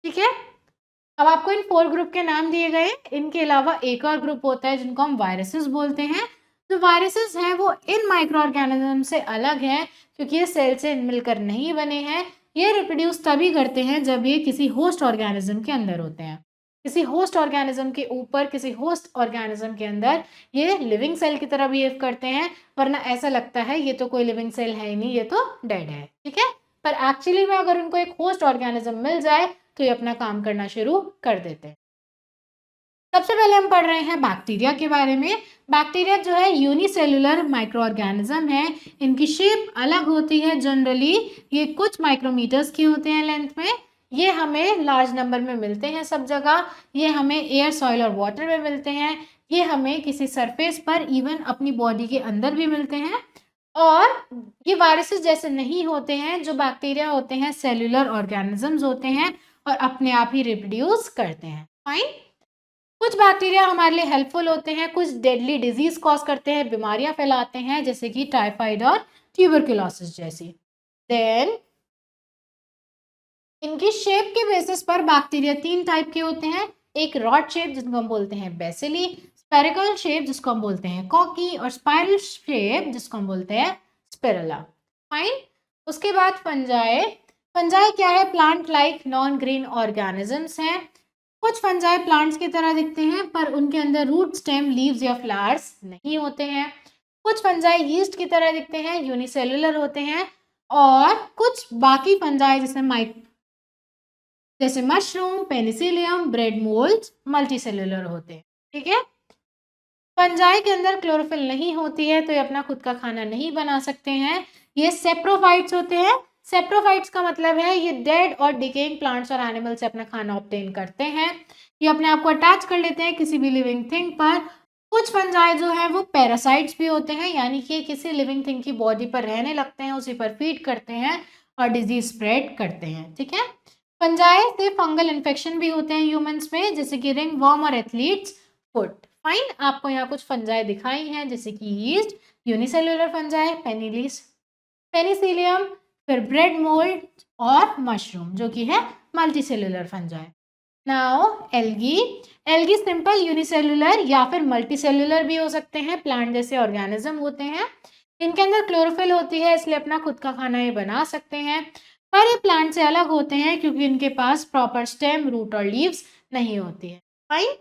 [SPEAKER 1] ठीक है, अब आपको इन 4 ग्रुप के नाम दिए गए। इनके अलावा एक और ग्रुप होता है जिनको हम वायरसेस बोलते हैं। जो वायरसेस हैं वो इन माइक्रो ऑर्गेनिज्म से अलग हैं, क्योंकि ये सेल से मिलकर नहीं बने हैं। ये रिप्रोड्यूस तभी करते हैं जब ये किसी होस्ट ऑर्गेनिज्म के अंदर होते हैं। किसी होस्ट ऑर्गेनिज्म के ऊपर, किसी होस्ट ऑर्गेनिज्म के अंदर ये लिविंग सेल की तरह बिहेव करते हैं, वरना ऐसा लगता है ये तो कोई लिविंग सेल है ही नहीं, ये तो डेड है। ठीक है, पर एक्चुअली में अगर उनको एक होस्ट ऑर्गेनिज्म मिल जाए तो ये अपना काम करना शुरू कर देते हैं। सबसे पहले हम पढ़ रहे हैं बैक्टीरिया के बारे में। बैक्टीरिया जो है यूनिसेलुलर माइक्रो ऑर्गेनिज्म है। इनकी शेप अलग होती है जनरली, ये कुछ माइक्रोमीटर्स की होते हैं लेंथ में। ये हमें लार्ज नंबर में मिलते हैं सब जगह। ये हमें एयर, सॉइल और वाटर में मिलते हैं। ये हमें किसी सरफेस पर, इवन अपनी बॉडी के अंदर भी मिलते हैं। और ये वायरसेस जैसे नहीं होते हैं। जो बैक्टीरिया होते हैं सेलुलर ऑर्गेनिजम्स होते हैं और अपने आप ही रिप्रोड्यूस करते हैं। फाइन। कुछ बैक्टीरिया हमारे लिए हेल्पफुल होते हैं, कुछ डेडली डिजीज कॉज करते हैं, बीमारियां फैलाते हैं, जैसे कि टाइफाइड और ट्यूबरकुलोसिस जैसी। देन इनकी शेप के बेसिस पर बैक्टीरिया 3 टाइप के होते हैं। एक रॉड शेप जिसको हम बोलते हैं बेसिली, स्पेरिकल शेप जिसको हम बोलते हैं कॉकी, और स्पाइरल शेप जिसको हम बोलते हैं स्पिरुला। फाइन। उसके बाद फंजाई। फंजाई क्या है? Plant like non green organisms हैं। कुछ फंजाई प्लांट्स की तरह दिखते हैं, पर उनके अंदर रूट, स्टेम, लीव्स या फ्लावर्स नहीं होते हैं। कुछ फंजाई यीस्ट की तरह दिखते हैं, यूनिसेलुलर होते हैं। और कुछ बाकी फंजाई जैसे mushroom, Penicillium, bread mould multi cellular होते हैं। ठीक है, फंजाई के अंदर क्लोरोफिल नहीं होती है, तो ये अपना खुद का खाना नहीं बना सकते हैं। ये सेप्रोफाइट्स होते हैं। सेप्रोफाइट्स का मतलब है ये डेड और डिकेइंग प्लांट्स और एनिमल से अपना खाना ऑब्टेन करते हैं। ये अपने आप को अटैच कर लेते हैं किसी भी लिविंग थिंग पर। कुछ फंजाई जो है वो पैरासाइट्स भी होते हैं, यानी कि किसी लिविंग थिंग की बॉडी पर रहने लगते हैं, उसी पर फीड करते हैं और डिजीज स्प्रेड करते हैं। ठीक है, फंजाई से फंगल इन्फेक्शन भी होते हैं ह्यूमंस में, जैसे कि रिंग वर्म और एथलीट्स फुट। फाइन, आपको यहाँ कुछ फंजाई दिखाई हैं, जैसे कि यीस्ट, यूनिसेलुलर फंजाई, पेनिसिलियम, फिर ब्रेड मोल्ड और मशरूम जो कि है multicellular fungi. Now algae. Algae simple unicellular या फिर मल्टीसेलुलर भी हो सकते हैं, प्लांट जैसे ऑर्गेनिज्म होते हैं। इनके अंदर क्लोरोफिल होती है, इसलिए अपना खुद का खाना ये बना सकते हैं। पर ये प्लांट से अलग होते हैं क्योंकि इनके पास प्रॉपर स्टेम, रूट और लीव्स नहीं होती है। फाइन।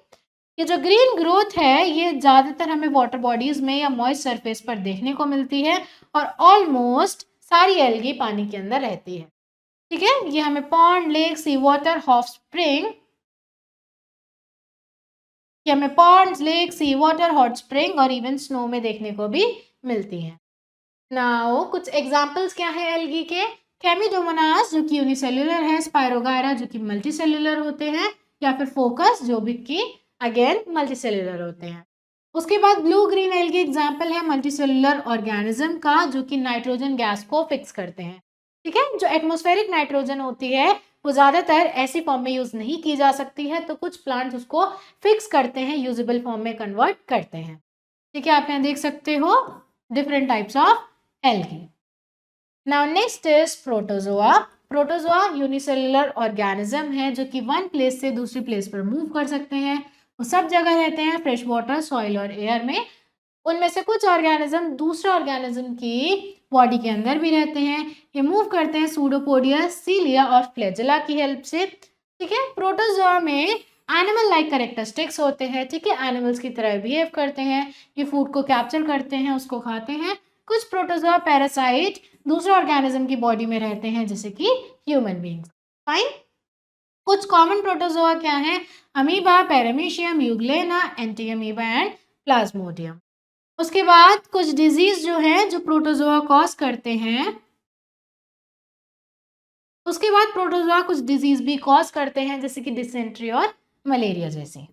[SPEAKER 1] ये जो ग्रीन ग्रोथ है ये ज़्यादातर हमें वाटर बॉडीज में या मॉइस्ट सरफेस पर देखने को मिलती है, और ऑलमोस्ट सारी एल्गी पानी के अंदर रहती है। ठीक है, ये हमें पॉन्ड, लेक, सी वाटर, हॉट स्प्रिंग, ये हमें पॉन्ड्स, लेक, सी वाटर, हॉट स्प्रिंग और इवन स्नो में देखने को भी मिलती है। नाउ कुछ एग्जांपल्स क्या है एल्गी के? केमिडोमोनास जो कि यूनिसेलुलर है, स्पायरोगायरा जो कि मल्टीसेलुलर होते हैं, या फिर फोकस जो भी कि अगेन मल्टीसेलुलर होते हैं। उसके बाद ब्लू ग्रीन एल्गी एग्जांपल है मल्टीसेलुलर ऑर्गेनिज्म का, जो कि नाइट्रोजन गैस को फिक्स करते हैं। ठीक है, जो एटमॉस्फेरिक नाइट्रोजन होती है वो ज़्यादातर ऐसी फॉर्म में यूज़ नहीं की जा सकती है, तो कुछ प्लांट्स उसको फिक्स करते हैं, यूजेबल फॉर्म में कन्वर्ट करते हैं। ठीक है, आप यहाँ देख सकते हो different types of algae. Now next is protozoa. Protozoa unicellular organism है जो कि वन प्लेस से दूसरी प्लेस पर मूव कर सकते हैं। वो सब जगह रहते हैं, फ्रेश वाटर, सॉइल और एयर में। उनमें से कुछ ऑर्गेनिज्म दूसरे ऑर्गेनिज्म की बॉडी के अंदर भी रहते हैं। ये मूव करते हैं सूडोपोडिया, सीलिया और फ्लैजेला की हेल्प से। ठीक है, प्रोटोजोआ में एनिमल लाइक कैरेक्टरिस्टिक्स होते हैं। ठीक है, एनिमल्स की तरह बिहेव करते हैं, ये फूड को कैप्चर करते हैं, उसको खाते हैं। कुछ प्रोटोजोआ पैरासाइट दूसरे ऑर्गेनिज्म की बॉडी में रहते हैं, जैसे कि ह्यूमन बींग्स। फाइन। कुछ कॉमन प्रोटोजोआ क्या है? Amoeba, paramecium, euglena, entamoeba and plasmodium. उसके बाद कुछ डिजीज जो है जो प्रोटोजोआ कॉज करते हैं, उसके बाद प्रोटोजोआ कुछ डिजीज भी कॉज करते हैं, जैसे कि डिसेंट्री और मलेरिया जैसे।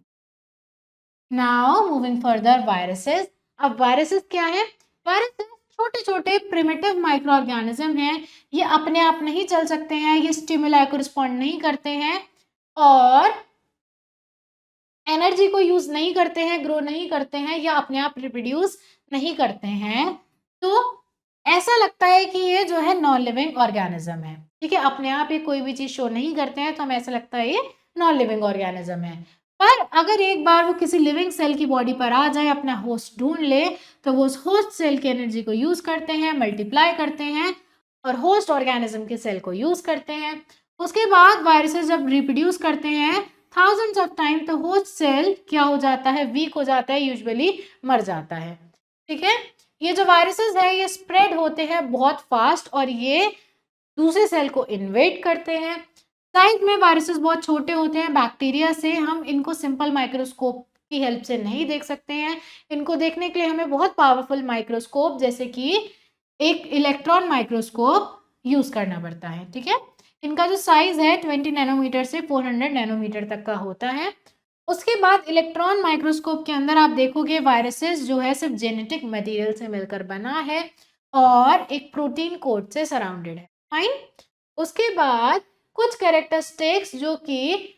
[SPEAKER 1] Now moving further, viruses. अब वायरसेस क्या है? वायरसेस छोटे छोटे प्रिमिटिव माइक्रो ऑर्गेनिज्म हैं। ये अपने आप नहीं चल सकते हैं, ये स्टिमुलाई को रिस्पॉन्ड नहीं करते हैं, और एनर्जी को यूज़ नहीं करते हैं, ग्रो नहीं करते हैं या अपने आप रिप्रोड्यूस नहीं करते हैं, तो ऐसा लगता है कि ये जो है नॉन लिविंग ऑर्गेनिज्म है, ठीक है? अपने आप ये कोई भी चीज़ शो नहीं करते हैं, तो हमें ऐसा लगता है ये नॉन लिविंग ऑर्गेनिज्म है। पर अगर एक बार वो किसी लिविंग सेल की बॉडी पर आ जाए, अपना होस्ट ढूँढ ले, तो वो उस होस्ट सेल की एनर्जी को यूज़ करते हैं, मल्टीप्लाई करते हैं और होस्ट ऑर्गेनिज्म के सेल को यूज़ करते हैं। उसके बाद वायरसेस जब रिप्रोड्यूस करते हैं, थाउजेंड्स ऑफ टाइम, तो होस्ट सेल क्या हो जाता है? वीक हो जाता है, यूजुअली मर जाता है, ठीक है? ये जो वायरसेस है ये स्प्रेड होते हैं बहुत फास्ट और ये दूसरे सेल को इन्वेड करते हैं। साइज में वायरसेस बहुत छोटे होते हैं, बैक्टीरिया से हम इनको सिंपल माइक्रोस्कोप की हेल्प से नहीं देख सकते हैं। इनको देखने के लिए हमें बहुत पावरफुल माइक्रोस्कोप जैसे कि एक इलेक्ट्रॉन माइक्रोस्कोप यूज करना पड़ता है, ठीक है? इनका जो साइज है 20 नैनोमीटर से 400 नैनोमीटर तक का होता है। उसके बाद इलेक्ट्रॉन माइक्रोस्कोप के अंदर आप देखोगे वायरसेस जो है सिर्फ जेनेटिक मटेरियल से मिलकर बना है और एक प्रोटीन कोट से सराउंडेड है, फाइन। उसके बाद कुछ कैरेक्टरिस्टिक्स जो कि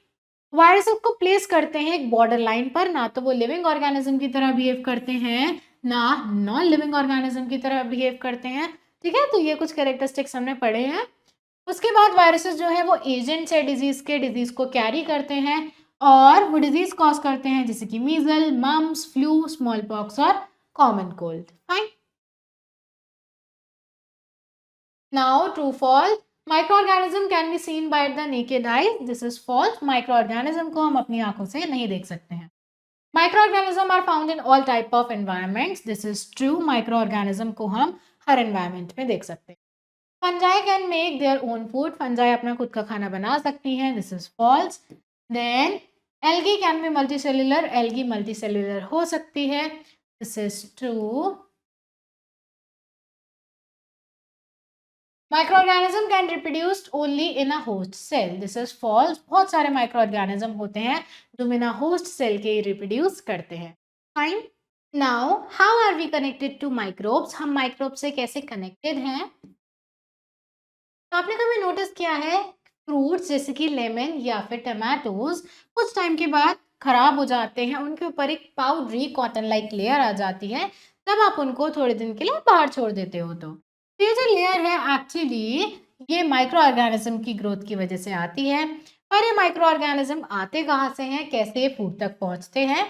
[SPEAKER 1] वायरसेस को प्लेस करते हैं एक बॉर्डर लाइन पर, ना तो वो लिविंग ऑर्गेनिज्म की तरह बिहेव करते हैं, ना नॉन लिविंग ऑर्गेनिज्म की तरह बिहेव करते हैं, ठीक है? तो ये कुछ कैरेक्टरिस्टिक्स हमने पढ़े हैं। उसके बाद वायरसेस जो है वो एजेंट्स है डिजीज को कैरी करते हैं और वो डिजीज कॉज करते हैं जैसे कि measles, mumps, flu, smallpox और common cold, fine. Now true false, microorganism can be seen by the naked eye, this is false. Microorganism को हम अपनी आंखों से नहीं देख सकते हैं। Microorganism are found in all type of environments, this is true. Microorganism को हम हर एनवायरमेंट में देख सकते हैं। Fungi can make their own food, fungi अपना खुद का खाना बना सकती हैं, this is false. Then algae can be multicellular, algae multicellular हो सकती है, this is true. Microorganism can reproduced only in a host cell, this is false. बहुत सारे माइक्रोऑर्गेनिज्म होते हैं जो बिना होस्ट सेल के रिप्रोड्यूस करते हैं, fine. Now how are we connected to microbes, हम माइक्रोब से कैसे कनेक्टेड हैं? तो आपने कभी नोटिस किया है फ्रूट्स जैसे कि लेमन या फिर टमाटोज कुछ टाइम के बाद खराब हो जाते हैं, उनके ऊपर एक पाउडरी कॉटन लाइक लेयर आ जाती है, तब आप उनको थोड़े दिन के लिए बाहर छोड़ देते हो। तो ये जो लेयर है एक्चुअली ये माइक्रो ऑर्गेनिज्म की ग्रोथ की वजह से आती है। और ये माइक्रो ऑर्गेनिज्म आते कहाँ से हैं, कैसे फूड तक पहुँचते हैं?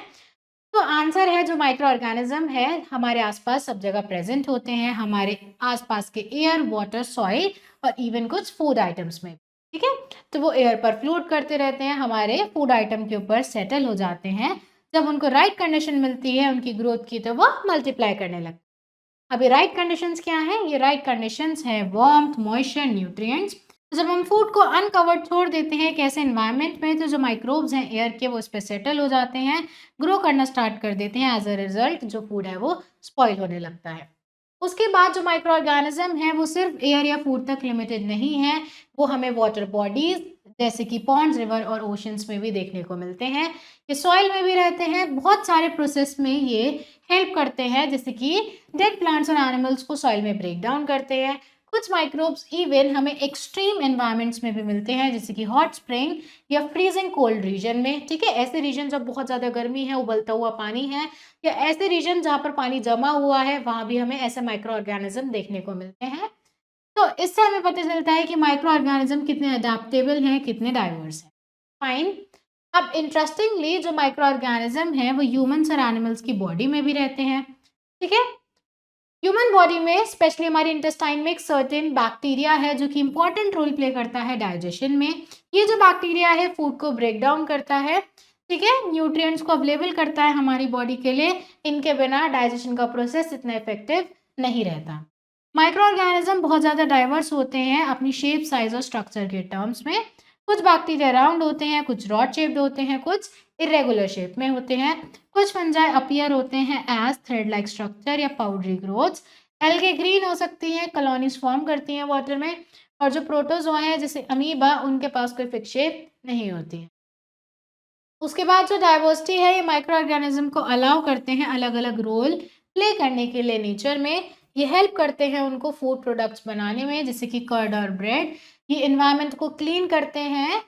[SPEAKER 1] तो आंसर है जो माइक्रो ऑर्गेनिज्म है हमारे आसपास सब जगह प्रेजेंट होते हैं, हमारे आसपास के एयर, वाटर, सॉइल और इवन कुछ फूड आइटम्स में, ठीक है? तो वो एयर पर फ्लोट करते रहते हैं, हमारे फूड आइटम के ऊपर सेटल हो जाते हैं। जब उनको राइट कंडीशन मिलती है उनकी ग्रोथ की, तो वो मल्टीप्लाई करने लगते हैं। अभी राइट कंडीशंस क्या हैं? ये राइट कंडीशंस हैं वार्मथ, मॉइस्चर, न्यूट्रिएंट्स। तो जब हम फूड को अनकवर्ड छोड़ देते हैं एक ऐसे एनवायरनमेंट में, तो जो माइक्रोब्स हैं एयर के वो उस पे सेटल हो जाते हैं, ग्रो करना स्टार्ट कर देते हैं। एज अ रिजल्ट जो फूड है वो स्पॉइल होने लगता है। उसके बाद जो माइक्रो ऑर्गेनिज्म है वो सिर्फ एयर या फूड तक लिमिटेड नहीं है, वो हमें वाटर बॉडीज जैसे कि पॉन्ड्स, रिवर और ओशंस में भी देखने को मिलते हैं। ये सॉइल में भी रहते हैं, बहुत सारे प्रोसेस में ये हेल्प करते हैं, जैसे कि डेड प्लांट्स और एनिमल्स को सॉइल में ब्रेक डाउन करते हैं। कुछ माइक्रोब्स इवन हमें एक्सट्रीम एनवायरनमेंट्स में भी मिलते हैं, जैसे कि हॉट स्प्रिंग या फ्रीजिंग कोल्ड रीजन में, ठीक है? ऐसे रीजन जब बहुत ज़्यादा गर्मी है, उबलता हुआ पानी है, या ऐसे रीजन जहाँ पर पानी जमा हुआ है, वहाँ भी हमें ऐसे माइक्रो ऑर्गेनिज्म देखने को मिलते हैं। तो इससे हमें पता चलता है कि माइक्रो ऑर्गेनिज्म कितने अडेप्टेबल हैं, कितने डाइवर्स हैं, फाइन। अब इंटरेस्टिंगली जो माइक्रो ऑर्गेनिज्म है वो ह्यूमन्स और एनिमल्स की बॉडी में भी रहते हैं, ठीक है? ह्यूमन बॉडी में स्पेशली हमारे इंटेस्टाइन में एक सर्टेन बैक्टीरिया है जो कि इंपॉर्टेंट रोल प्ले करता है डाइजेशन में। ये जो बैक्टीरिया है फूड को ब्रेक डाउन करता है, ठीक है? न्यूट्रिएंट्स को अवेलेबल करता है हमारी बॉडी के लिए। इनके बिना डाइजेशन का प्रोसेस इतना इफेक्टिव नहीं रहता। माइक्रो ऑर्गेनिज्म बहुत ज़्यादा डाइवर्स होते हैं अपनी शेप, साइज और स्ट्रक्चर के टर्म्स में। कुछ बैक्टीरिया राउंड होते हैं, कुछ रॉड शेप्ड होते हैं, कुछ इरेगुलर शेप में होते हैं। कुछ फंजाई अपीयर होते हैं एज थ्रेड लाइक स्ट्रक्चर या पाउडरी ग्रोथ्स। एल्गे ग्रीन हो सकती हैं, कॉलोनीज फॉर्म करती हैं वाटर में। और जो प्रोटोजोआ है जैसे अमीबा, उनके पास कोई फिक्स शेप नहीं होती है। उसके बाद जो डाइवर्सिटी है ये माइक्रो ऑर्गेनिज्म को अलाउ करते हैं अलग अलग रोल प्ले करने के लिए नेचर में। ये हेल्प करते हैं उनको फूड प्रोडक्ट्स बनाने में, जैसे कि कर्ड और ब्रेड। ये इन्वायरमेंट को क्लीन करते हैं,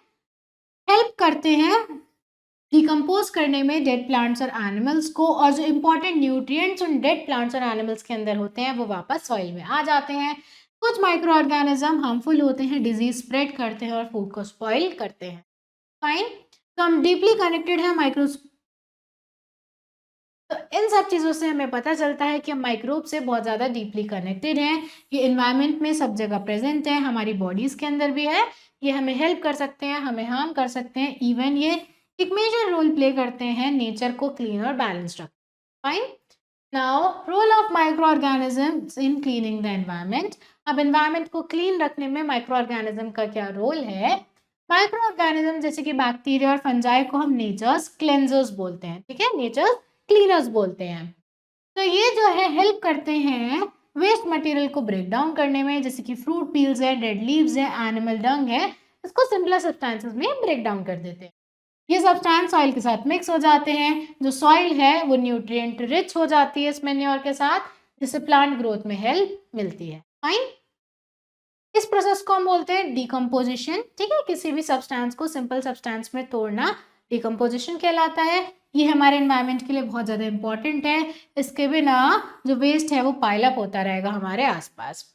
[SPEAKER 1] हेल्प करते हैं डिकम्पोज करने में डेड प्लांट्स और एनिमल्स को, और जो इंपॉर्टेंट न्यूट्रिएंट्स उन डेड प्लांट्स और एनिमल्स के अंदर होते हैं वो वापस सॉइल में आ जाते हैं। कुछ माइक्रो ऑर्गेनिज्म हार्मफुल होते हैं, डिजीज स्प्रेड करते हैं और फूड को स्पॉइल करते हैं। फाइन। तो हम डीपली कनेक्टेड हैं माइक्रो, तो इन सब चीज़ों से हमें पता चलता है कि हम माइक्रोब से बहुत ज़्यादा डीपली कनेक्टेड हैं। ये इन्वायरमेंट में सब जगह प्रेजेंट है, हमारी बॉडीज़ के अंदर भी है। ये हमें हेल्प कर सकते हैं, हमें हार्म कर सकते हैं, इवन ये एक मेजर रोल प्ले करते हैं नेचर को क्लीन और बैलेंस रखने। Fine. Now role of micro organisms in cleaning the environment. अब एनवायरमेंट को क्लीन रखने में माइक्रो ऑर्गेनिज्म का क्या रोल है? माइक्रो ऑर्गेनिज्म जैसे कि बैक्टीरिया और फंजाई को हम नेचर्स क्लेंजर्स बोलते हैं, ठीक है, नेचर्स क्लीनर्स बोलते हैं। तो ये जो है हेल्प करते हैं वेस्ट मटेरियल को ब्रेक डाउन करने में, जैसे कि फ्रूट पील्स है, डेड लीव्स है, एनिमल डंग है, इसको सिंपलर सब्सटेंसेस में ब्रेक डाउन कर देते हैं। ये सब्सटेंस सॉइल के साथ मिक्स हो जाते हैं, जो सॉइल है वो न्यूट्रिएंट रिच हो जाती है इस मैन्योर के साथ, जिससे प्लांट ग्रोथ में हेल्प मिलती है। फाइन। इस प्रोसेस को हम बोलते हैं डिकम्पोजिशन, ठीक है, किसी भी सब्सटेंस को सिंपल सब्सटेंस में तोड़ना डिकम्पोजिशन कहलाता है। ये हमारे एनवायरनमेंट के लिए बहुत ज़्यादा इंपॉर्टेंट है, इसके बिना जो वेस्ट है वो पाइल अप होता रहेगा हमारे आसपास।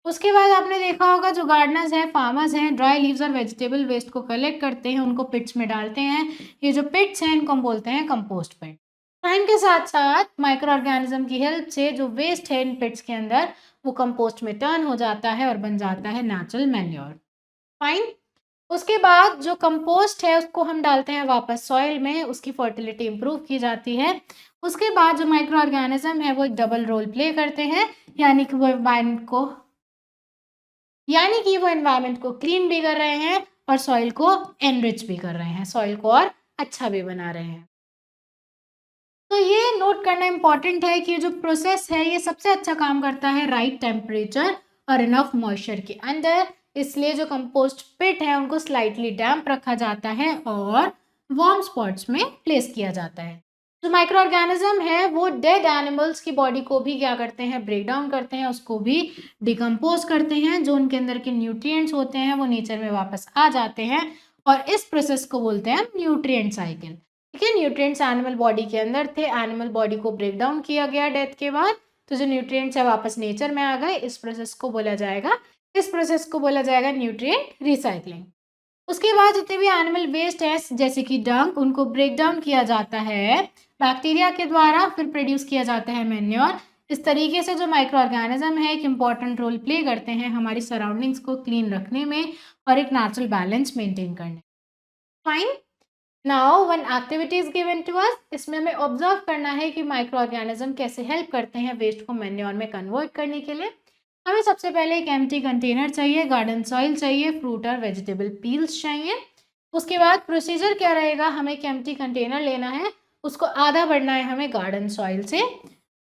[SPEAKER 1] उसके बाद आपने देखा होगा जो गार्डनर्स हैं, फार्मर्स हैं, ड्राई लीव्स और वेजिटेबल वेस्ट को कलेक्ट करते हैं, उनको पिट्स में डालते हैं। ये जो पिट्स हैं इनको हम बोलते हैं कंपोस्ट पिट। टाइम के साथ साथ माइक्रो ऑर्गेनिज्म की हेल्प से जो वेस्ट है इन पिट्स के अंदर वो कंपोस्ट में टर्न हो जाता है और बन जाता है नेचुरल मैन्योर। फाइन। उसके बाद जो कंपोस्ट है उसको हम डालते हैं वापस सॉइल में, उसकी फर्टिलिटी इंप्रूव की जाती है। उसके बाद जो माइक्रो ऑर्गेनिज्म है वो एक डबल रोल प्ले करते हैं, यानी कि वो एनवायरनमेंट को क्लीन भी कर रहे हैं और सॉइल को एनरिच भी कर रहे हैं, सॉइल को और अच्छा भी बना रहे हैं। तो ये नोट करना इंपॉर्टेंट है कि जो प्रोसेस है ये सबसे अच्छा काम करता है राइट टेम्परेचर और इनफ मॉइस्चर के अंदर, इसलिए जो कंपोस्ट पिट है उनको स्लाइटली डैम्प रखा जाता है और वार्म स्पॉट्स में प्लेस किया जाता है। जो माइक्रो ऑर्गेनिज्म है वो डेड एनिमल्स की बॉडी को भी क्या करते हैं, ब्रेक डाउन करते हैं, उसको भी डिकम्पोज करते हैं, जो उनके अंदर के न्यूट्रिएंट्स होते हैं वो नेचर में वापस आ जाते हैं, और इस प्रोसेस को बोलते हैं न्यूट्रिएंट साइकिल। ठीक है, न्यूट्रिएंट्स एनिमल बॉडी के अंदर थे, एनिमल बॉडी को ब्रेक डाउन किया गया डेथ के बाद, तो जो न्यूट्रिएंट्स है वापस नेचर में आ गए। इस प्रोसेस को बोला जाएगा न्यूट्रिएंट रिसाइकलिंग। उसके बाद जितने भी एनिमल वेस्ट है जैसे कि डंग, उनको ब्रेक डाउन किया जाता है बैक्टीरिया के द्वारा, फिर प्रोड्यूस किया जाता है मैन्योर। इस तरीके से जो माइक्रो ऑर्गेनिज्म है एक इम्पॉर्टेंट रोल प्ले करते हैं हमारी सराउंडिंग्स को क्लीन रखने में और एक नेचुरल बैलेंस मेंटेन करने। Fine. Now one activity is given to us, इसमें हमें ऑब्जर्व करना है कि माइक्रो ऑर्गेनिज्म कैसे हेल्प करते हैं वेस्ट को मैन्योर में कन्वर्ट करने के लिए। हमें सबसे पहले एक एम्प्टी कंटेनर चाहिए, गार्डन सॉइल चाहिए, फ्रूट और वेजिटेबल पील्स चाहिए। उसके बाद प्रोसीजर क्या रहेगा, हमें एक एम्प्टी कंटेनर लेना है, उसको आधा भरना है हमें गार्डन सॉइल से।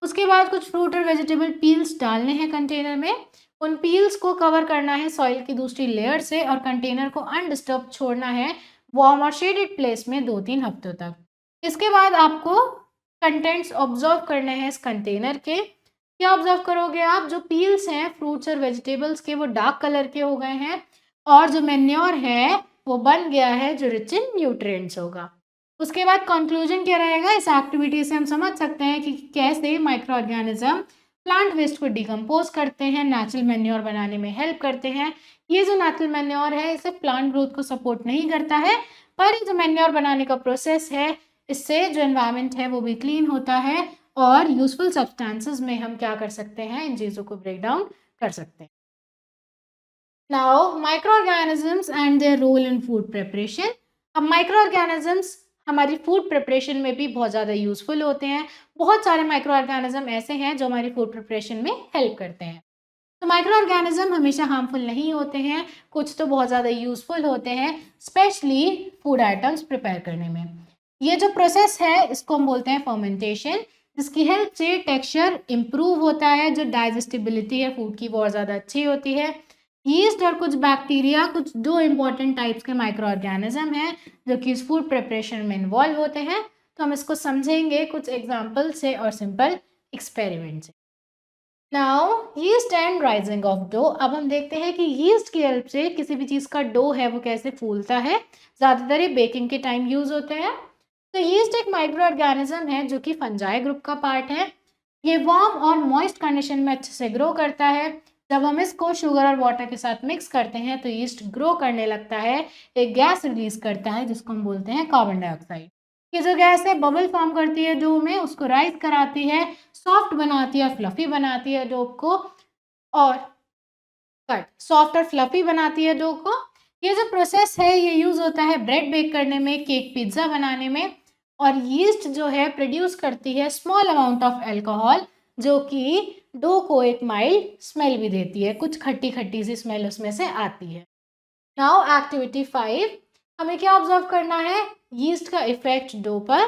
[SPEAKER 1] उसके बाद कुछ फ्रूट और वेजिटेबल पील्स डालने हैं कंटेनर में, उन पील्स को कवर करना है सॉइल की दूसरी लेयर से और कंटेनर को अनडिस्टर्ब छोड़ना है वार्म और शेडेड प्लेस में 2-3 हफ्तों तक। इसके बाद आपको कंटेंट्स ऑब्जर्व करने हैं इस कंटेनर के। क्या ऑब्जर्व करोगे आप, जो पील्स हैं फ्रूट्स और वेजिटेबल्स के वो डार्क कलर के हो गए हैं और जो मैन्योर है वो बन गया है जो रिच इन न्यूट्रिएंट्स होगा। उसके बाद कंक्लूजन क्या रहेगा, इस एक्टिविटी से हम समझ सकते हैं कि कैसे माइक्रो ऑर्गेनिज्म प्लांट वेस्ट को डिकम्पोज करते हैं, नेचुरल मैन्योर बनाने में हेल्प करते हैं। ये जो नेचुरल मैन्योर है इसे प्लांट ग्रोथ को सपोर्ट नहीं करता है, पर ये जो मैन्योर बनाने का प्रोसेस है इससे जो एनवायरनमेंट है वो भी क्लीन होता है और यूजफुल सब्सटेंसेस में हम क्या कर सकते हैं, इन चीज़ों को ब्रेक डाउन कर सकते हैं। Now micro organisms and their role in food preparation. अब माइक्रो ऑर्गेनिजम्स हमारी फूड प्रिपरेशन में भी बहुत ज़्यादा यूजफुल होते हैं। बहुत सारे माइक्रो ऑर्गेनिज्म ऐसे हैं जो हमारी फूड प्रिपरेशन में हेल्प करते हैं। तो माइक्रो ऑर्गेनिज्म हमेशा हार्मफुल नहीं होते हैं, कुछ तो बहुत ज़्यादा यूजफुल होते हैं, स्पेशली फूड आइटम्स प्रिपेयर करने में। ये जो प्रोसेस है इसको हम बोलते हैं फर्मेंटेशन, जिसकी हेल्प से टेक्सचर इम्प्रूव होता है, जो डाइजेस्टिबिलिटी है फूड की बहुत ज़्यादा अच्छी होती है। यीस्ट और कुछ बैक्टीरिया कुछ 2 इंपॉर्टेंट टाइप्स के माइक्रो ऑर्गेनिज्म हैं जो कि इस फूड प्रिपरेशन में इन्वॉल्व होते हैं। तो हम इसको समझेंगे कुछ एग्जाम्पल से और सिंपल एक्सपेरिमेंट से। Now yeast and rising of dough. अब हम देखते हैं कि यीस्ट की हेल्प से किसी भी चीज़ का डो है वो कैसे फूलता है। ज़्यादातर ये बेकिंग के टाइम यूज़ होते हैं। तो यीस्ट एक माइक्रो ऑर्गेनिज्म है जो कि फंजाई ग्रुप का पार्ट है। ये वार्म और मॉइस्ट कंडीशन में अच्छे से ग्रो करता है। जब हम इसको शुगर और वाटर के साथ मिक्स करते हैं तो यीस्ट ग्रो करने लगता है, एक गैस रिलीज करता है जिसको हम बोलते हैं कार्बन डाइऑक्साइड। ये जो गैस है बबल फॉर्म करती है डो में, उसको राइज कराती है, सॉफ्ट बनाती है, फ्लफी बनाती है डो को, और कट सॉफ्ट और फ्लफी बनाती है डो को। ये जो प्रोसेस है ये यूज होता है ब्रेड बेक करने में, केक, पिज्जा बनाने में। और यीस्ट जो है प्रोड्यूस करती है स्मॉल अमाउंट ऑफ अल्कोहल जो कि डो को एक माइल्ड स्मेल भी देती है, कुछ खट्टी खट्टी सी स्मेल उसमें से आती है। नाउ एक्टिविटी 5, हमें क्या ऑब्जर्व करना है, यीस्ट का इफेक्ट डो पर।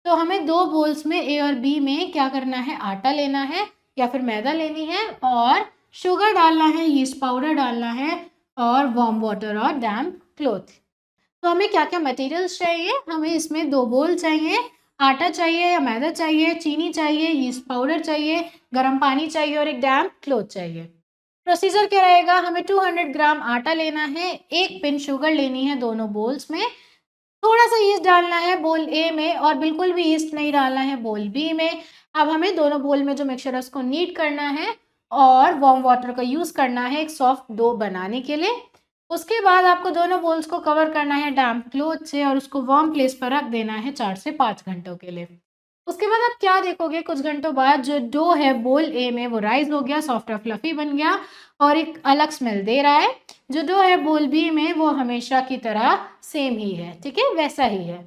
[SPEAKER 1] तो हमें दो बोल्स में ए और बी में क्या करना है, आटा लेना है या फिर मैदा लेनी है, और शुगर डालना है, यीस्ट पाउडर डालना है, और वार्म वाटर और डैम्प क्लॉथ। तो हमें क्या क्या मटेरियल्स चाहिए, हमें इसमें दो बोल चाहिए, आटा चाहिए या मैदा चाहिए, चीनी चाहिए, यीस्ट पाउडर चाहिए, गर्म पानी चाहिए और एक डैम्प क्लॉथ चाहिए। प्रोसीजर क्या रहेगा, हमें 200 ग्राम आटा लेना है, एक पिन शुगर लेनी है दोनों बोल्स में, थोड़ा सा यीस्ट डालना है बोल ए में और बिल्कुल भी यीस्ट नहीं डालना है बोल बी में। अब हमें दोनों बोल में जो मिक्सचर है उसको नीड करना है और वार्म वाटर का यूज़ करना है एक सॉफ्ट डो बनाने के लिए। उसके बाद आपको दोनों बोल्स को कवर करना है डैम्प क्लॉथ से और उसको वार्म प्लेस पर रख देना है 4 से 5 घंटों के लिए। उसके बाद आप क्या देखोगे, कुछ घंटों बाद जो डो है बोल ए में वो राइज हो गया, सॉफ्ट और फ्लफी बन गया और एक अलग स्मेल दे रहा है। जो डो है बोल बी में वो हमेशा की तरह सेम ही है, ठीक है, वैसा ही है।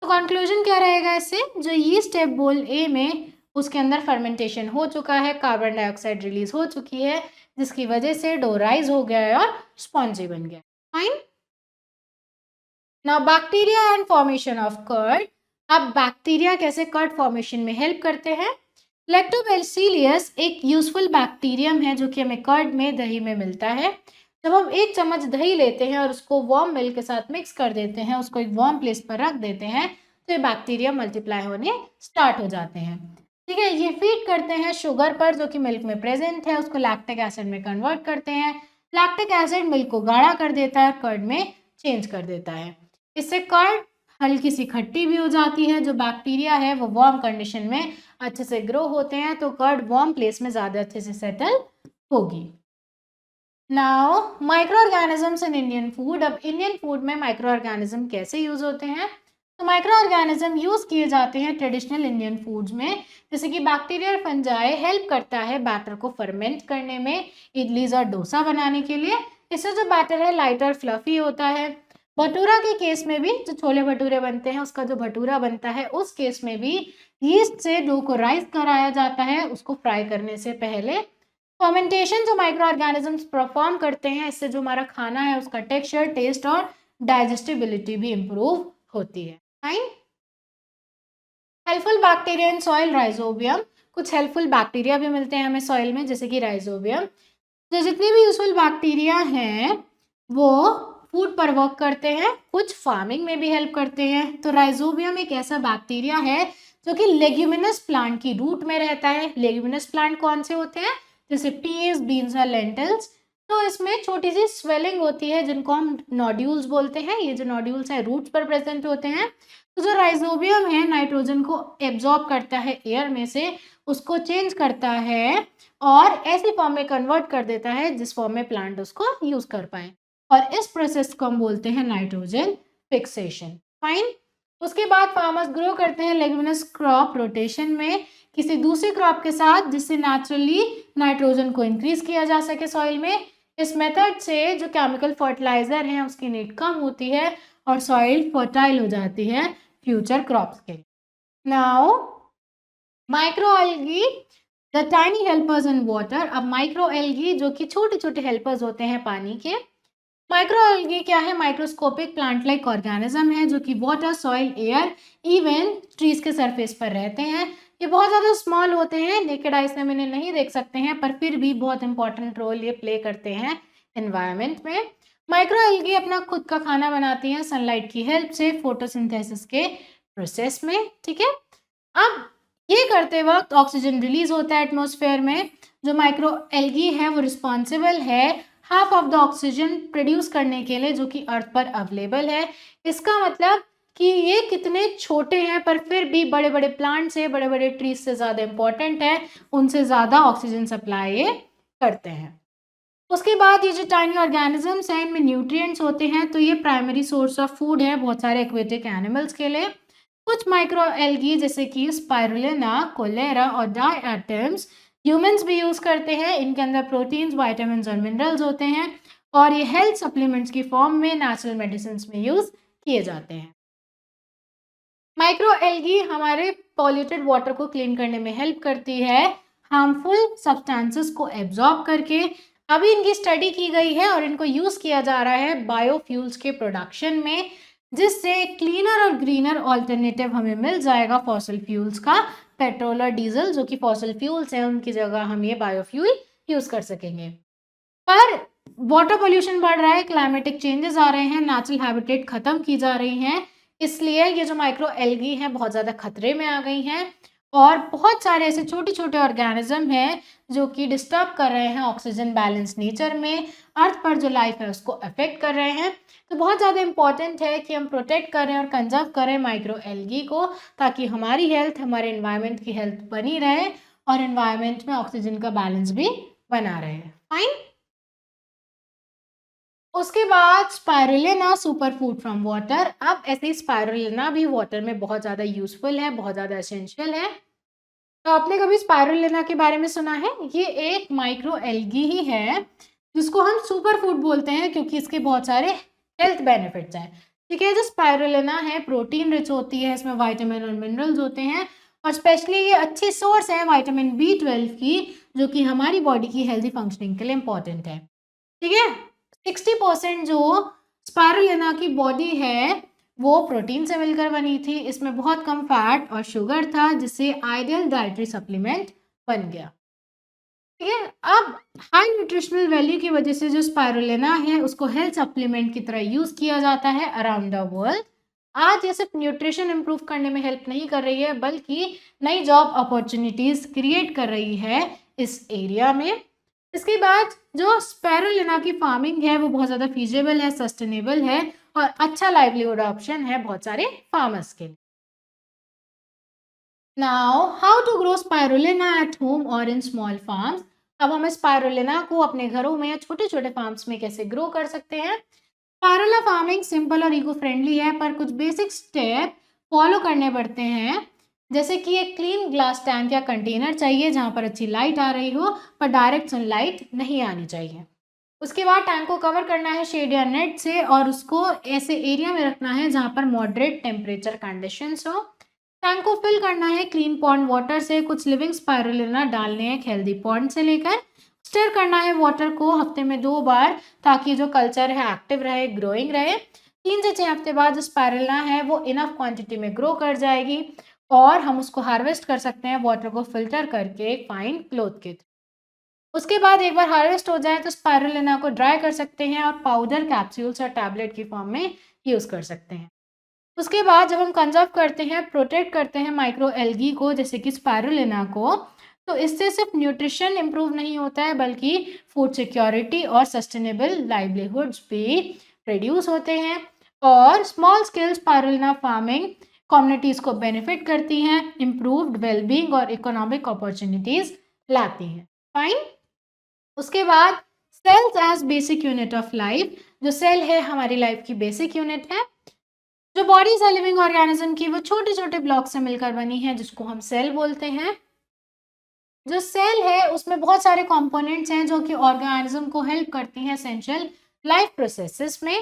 [SPEAKER 1] तो कंक्लूजन क्या रहेगा इससे, जो यीस्ट है बोल ए में उसके अंदर फर्मेंटेशन हो चुका है, कार्बन डाइऑक्साइड रिलीज हो चुकी है जिसकी वजह से डो राइज हो गया है और स्पॉन्जी बन गया। Fine. Now bacteria and formation of curd. अब बैक्टीरिया कैसे कर्ड फॉर्मेशन में हेल्प करते हैं। लैक्टोबैसिलियस एक यूजफुल बैक्टीरियम है जो कि हमें कर्ड में, दही में मिलता है। जब हम एक चम्मच दही लेते हैं और उसको वार्म मिल्क के साथ मिक्स कर देते हैं, उसको एक वार्म प्लेस पर रख देते हैं, तो ये बैक्टीरिया मल्टीप्लाई होने स्टार्ट हो जाते हैं। ठीक है, ये फीड करते हैं शुगर पर जो कि मिल्क में प्रेजेंट है, उसको लैक्टिक एसिड में कन्वर्ट करते हैं। लैक्टिक एसिड मिल्क को गाढ़ा कर देता है, कर्ड में चेंज कर देता है। इससे कर्ड हल्की सी खट्टी भी हो जाती है। जो बैक्टीरिया है वो वार्म कंडीशन में अच्छे से ग्रो होते हैं तो कर्ड वार्म प्लेस में ज़्यादा अच्छे से सेटल होगी। Now micro organisms in Indian food. अब इंडियन फूड में माइक्रो ऑर्गेनिज्म कैसे यूज होते हैं, तो माइक्रो ऑर्गेनिज्म यूज किए जाते हैं ट्रेडिशनल इंडियन फूड्स में, जैसे कि बैक्टीरिया और फंजाई हेल्प करता है बैटर को फर्मेंट करने में, इडलीज और डोसा बनाने के लिए। इससे जो बैटर है लाइट और फ्लफी होता है। भटूरा के केस में भी, जो छोले भटूरे बनते हैं उसका जो भटूरा बनता है उस केस में भी यीस्ट से डो को राइज कराया जाता है उसको फ्राई करने से पहले। फर्मेंटेशन जो माइक्रो ऑर्गेनिजम्स परफॉर्म करते हैं, इससे जो हमारा खाना है उसका टेक्सचर, टेस्ट और डाइजेस्टिबिलिटी भी इम्प्रूव होती है। Fine. Helpful bacteria in soil, rhizobium. कुछ हेल्पफुल बैक्टीरिया भी मिलते हैं हमें सॉइल में जैसे कि राइजोबियम। जो जितने भी यूजफुल बैक्टीरिया हैं वो फूड पर वर्क करते हैं, कुछ फार्मिंग में भी हेल्प करते हैं। तो राइजोबियम एक ऐसा बैक्टीरिया है जो कि लेग्यूमिनस प्लांट की रूट में रहता है। लेग्यूमिनस प्लांट कौन से होते हैं, जैसे पीज, बीन्स और लेंटिल्स। तो इसमें छोटी सी स्वेलिंग होती है जिनको हम नोड्यूल्स बोलते हैं। ये जो नोड्यूल्स हैं रूट्स पर प्रेजेंट होते हैं। तो जो राइजोबियम है नाइट्रोजन को एब्जॉर्ब करता है एयर में से, उसको चेंज करता है और ऐसी फॉर्म में कन्वर्ट कर देता है जिस फॉर्म में प्लांट उसको यूज कर पाए, और इस प्रोसेस को हम बोलते हैं नाइट्रोजन फिक्सेशन। फाइन। उसके बाद फार्मर्स ग्रो करते हैं लेग्यूमिनस क्रॉप रोटेशन में किसी दूसरे क्रॉप के साथ, जिससे नेचुरली नाइट्रोजन को इंक्रीज किया जा सके सॉइल में। इस मेथड से जो केमिकल फर्टिलाइजर है उसकी नीड कम होती है और सॉइल फर्टाइल हो जाती है फ्यूचर क्रॉप्स के लिए। Now microalgae, the tiny helpers in water. अब माइक्रोएल्गी जो कि छोटे छोटे हेल्पर्स होते हैं पानी के। माइक्रोएल्गी क्या है, माइक्रोस्कोपिक प्लांट लाइक ऑर्गेनिज्म है जो कि water, soil, air, even trees के सरफेस पर रहते हैं। ये बहुत ज़्यादा स्मॉल होते हैं, नेकेड आई से हम इन्हें नहीं देख सकते हैं, पर फिर भी बहुत इंपॉर्टेंट रोल ये प्ले करते हैं एनवायरनमेंट में। माइक्रोएल्गी अपना खुद का खाना बनाती हैं सनलाइट की हेल्प से, फोटोसिंथेसिस के प्रोसेस में। ठीक है, अब ये करते वक्त ऑक्सीजन रिलीज होता है एटमॉस्फेयर में। जो माइक्रो एल्गी है वो रिस्पॉन्सिबल है half of the oxygen produce करने के लिए जो कि अर्थ पर अवेलेबल है। इसका मतलब कि ये कितने छोटे हैं पर फिर भी बड़े बड़े प्लांट से, बड़े बड़े ट्रीज से ज़्यादा इंपॉर्टेंट है, उनसे ज़्यादा ऑक्सीजन सप्लाई ये करते हैं। उसके बाद ये जो टाइनी ऑर्गेनिजम्स हैं इनमें न्यूट्रिएंट्स होते हैं, तो ये प्राइमरी सोर्स ऑफ फूड है बहुत सारे एक्वेटिक एनिमल्स के लिए। कुछ माइक्रो एल्गी जैसे कि स्पाइरुलिना, कोलेरा और डायटम्स ह्यूमंस भी यूज करते हैं। इनके अंदर प्रोटीन्स, विटामिन्स और मिनरल्स होते हैं और ये हेल्थ सप्लीमेंट्स की फॉर्म में नेचुरल मेडिसिन में यूज किए जाते हैं। माइक्रो एल्गी हमारे पॉल्यूटेड वाटर को क्लीन करने में हेल्प करती है, हार्मफुल सब्सटेंसेस को एब्जॉर्ब करके। अभी इनकी स्टडी की गई है और इनको यूज किया जा रहा है बायोफ्यूल्स के प्रोडक्शन में, जिससे क्लीनर और ग्रीनर ऑल्टरनेटिव हमें मिल जाएगा फॉसिल फ्यूल्स का। पेट्रोल और डीजल जो कि फॉसिल फ्यूल्स हैं उनकी जगह हम ये बायोफ्यूल यूज कर सकेंगे। पर वाटर पोल्यूशन बढ़ रहा है, क्लाइमेटिक चेंजेस आ रहे हैं, नेचुरल हैबिटेट खत्म की जा रही हैं, इसलिए ये जो माइक्रो एल्गी हैं बहुत ज़्यादा खतरे में आ गई हैं और बहुत सारे ऐसे छोटे छोटे ऑर्गेनिज्म हैं जो कि डिस्टर्ब कर रहे हैं ऑक्सीजन बैलेंस नेचर में, अर्थ पर जो लाइफ है उसको अफेक्ट कर रहे हैं। तो बहुत ज़्यादा इंपॉर्टेंट है कि हम प्रोटेक्ट करें और कंजर्व करें माइक्रो एल्गी को, ताकि हमारी हेल्थ, हमारे एनवायरनमेंट की हेल्थ बनी रहे और एनवायरनमेंट में ऑक्सीजन का बैलेंस भी बना रहे। फाइन। उसके बाद spirulina super food from water. अब ऐसे ही स्पाइरुलिना भी वाटर में बहुत ज़्यादा यूजफुल है, बहुत ज़्यादा एसेंशियल है। तो आपने कभी स्पाइरुलिना के बारे में सुना है? ये एक माइक्रो एल्गी ही है जिसको हम सुपर फूड बोलते हैं क्योंकि इसके बहुत सारे हेल्थ बेनिफिट्स हैं। ठीक है, जो स्पाइरुलिना है प्रोटीन रिच होती है, इसमें विटामिन और मिनरल्स होते हैं और स्पेशली ये अच्छी सोर्स है विटामिन B12 की, जो कि हमारी बॉडी की हेल्दी फंक्शनिंग के लिए इंपॉर्टेंट है। ठीक है, 60% जो स्पाइरुलिना की बॉडी है वो प्रोटीन से मिलकर बनी थी। इसमें बहुत कम फैट और शुगर था जिससे आइडियल डाइटरी सप्लीमेंट बन गया। ठीक है, अब हाई न्यूट्रिशनल वैल्यू की वजह से जो स्पाइरुलिना है उसको हेल्थ सप्लीमेंट की तरह यूज किया जाता है अराउंड द वर्ल्ड। आज ये सिर्फ न्यूट्रिशन इंप्रूव करने में हेल्प नहीं कर रही है बल्कि नई जॉब अपॉर्चुनिटीज क्रिएट कर रही है इस एरिया में। इसके बाद जो स्पाइरुलिना की फार्मिंग है वो बहुत ज़्यादा फीजिबल है, सस्टेनेबल है और अच्छा लाइवलीहुड ऑप्शन है बहुत सारे फार्मर्स के लिए। Now how to grow spirulina at home और इन स्मॉल फार्म्स। अब हम स्पाइरुलिना को अपने घरों में या छोटे छोटे फार्म्स में कैसे ग्रो कर सकते हैं। स्पाइरुलिना फार्मिंग सिंपल और इको फ्रेंडली है पर कुछ बेसिक स्टेप फॉलो करने पड़ते हैं, जैसे कि एक क्लीन ग्लास टैंक या कंटेनर चाहिए जहाँ पर अच्छी लाइट आ रही हो पर डायरेक्ट सनलाइट नहीं आनी चाहिए। उसके बाद टैंक को कवर करना है शेड या नेट से और उसको ऐसे एरिया में रखना है जहाँ पर मॉडरेट टेम्परेचर कंडीशंस हो। टैंक को फिल करना है क्लीन पॉन्ड वाटर से, कुछ लिविंग स्पाइरुलिना डालने हैं हेल्दी पॉन्ड से लेकर। स्टर करना है वाटर को हफ्ते में 2 बार ताकि जो कल्चर है एक्टिव रहे, ग्रोइंग रहे। 3 से 6 हफ्ते बाद जो स्पाइरुलिना है वो इनफ क्वांटिटी में ग्रो कर जाएगी और हम उसको हार्वेस्ट कर सकते हैं वाटर को फिल्टर करके एक फाइन क्लॉथ के थ्रू। उसके बाद एक बार हार्वेस्ट हो जाए तो स्पाइरुलिना को ड्राई कर सकते हैं और पाउडर, कैप्सूल्स और टैबलेट की फॉर्म में यूज़ कर सकते हैं। उसके बाद जब हम कंजर्व करते हैं, प्रोटेक्ट करते हैं माइक्रो एल्गी को जैसे कि स्पाइरुलिना को, तो इससे सिर्फ न्यूट्रिशन इंप्रूव नहीं होता है बल्कि फूड सिक्योरिटी और सस्टेनेबल लाइवलीहुड्स भी प्रोड्यूस होते हैं और small scale spirulina farming communities को बेनिफिट करती हैं, इम्प्रूव्ड वेलबींग और इकोनॉमिक अपॉर्चुनिटीज़ लाती हैं। फाइन। उसके बाद cells as basic unit of life. जो सेल है हमारी लाइफ की बेसिक यूनिट है। जो बॉडीज है लिविंग ऑर्गेनिज्म की वो छोटे छोटे ब्लॉक से मिलकर बनी है जिसको हम सेल बोलते हैं। जो सेल है उसमें बहुत सारे कंपोनेंट्स हैं जो कि ऑर्गेनिज्म को हेल्प करती हैं एसेंशियल लाइफ प्रोसेसेस में।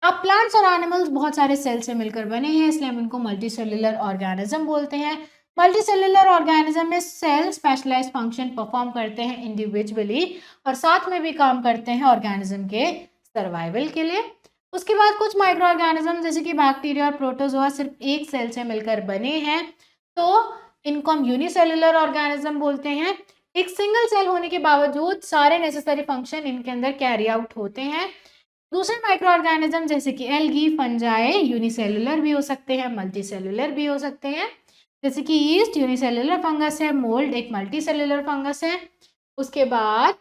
[SPEAKER 1] अब प्लांट्स और एनिमल्स बहुत सारे सेल से मिलकर बने हैं इसलिए हम इनको मल्टीसेलुलर ऑर्गेनिज्म बोलते हैं। मल्टीसेलुलर ऑर्गेनिज्म में सेल स्पेशलाइज फंक्शन परफॉर्म करते हैं इंडिविजुअली और साथ में भी काम करते हैं ऑर्गेनिज्म के सर्वाइवल के लिए। उसके बाद कुछ माइक्रो ऑर्गेनिज्म जैसे कि बैक्टीरिया और प्रोटोजोआ सिर्फ एक सेल से मिलकर बने हैं तो इनको हम यूनिसेलुलर ऑर्गेनिज्म बोलते हैं। एक सिंगल सेल होने के बावजूद सारे नेसेसरी फंक्शन इनके अंदर कैरी आउट होते हैं। दूसरे माइक्रो ऑर्गेनिज्म जैसे कि एल्गी, फंजाई यूनिसेलुलर भी हो सकते हैं, मल्टीसेलुलर भी हो सकते हैं। जैसे कि यीस्ट यूनिसेलुलर फंगस है, मोल्ड एक मल्टीसेलुलर फंगस है। उसके बाद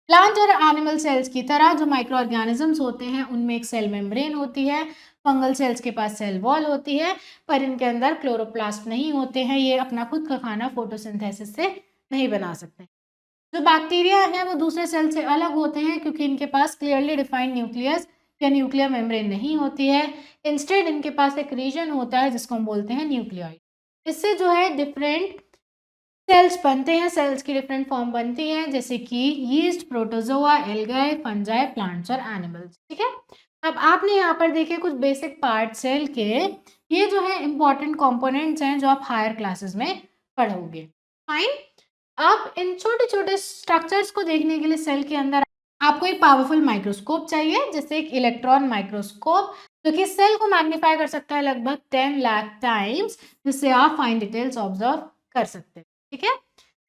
[SPEAKER 1] प्लांट और एनिमल सेल्स की तरह जो माइक्रो ऑर्गेनिजम्स होते हैं उनमें एक सेल मेम्ब्रेन होती है फंगल सेल्स के पास सेल वॉल होती है, पर इनके अंदर क्लोरोप्लास्ट नहीं होते हैं, ये अपना खुद का खाना फोटोसिंथेसिस से नहीं बना सकते। जो बैक्टीरिया है वो दूसरे सेल से अलग होते हैं क्योंकि इनके पास क्लियरली डिफाइंड न्यूक्लियस या न्यूक्लियर मेम्ब्रेन नहीं होती है। इंस्टेड इनके पास एक रीजन होता है जिसको हम बोलते हैं न्यूक्लियोइड। इससे जो है डिफरेंट सेल्स बनते हैं, सेल्स की डिफरेंट फॉर्म बनती हैं, जैसे कि yeast, protozoa, algae, fungi, plants और एनिमल्स। ठीक है, अब आपने यहाँ पर देखे कुछ बेसिक पार्ट सेल के, ये जो है इंपॉर्टेंट कंपोनेंट्स हैं जो आप हायर क्लासेस में पढ़ोगे। फाइन। अब इन छोटे छोटे स्ट्रक्चर्स को देखने के लिए सेल के अंदर आपको एक पावरफुल माइक्रोस्कोप चाहिए, जैसे एक इलेक्ट्रॉन माइक्रोस्कोप, जो कि सेल को मैग्नीफाई कर सकता है लगभग 10 लाख टाइम्स, जिससे आप फाइन डिटेल्स ऑब्जर्व कर सकते हैं। ठीक है,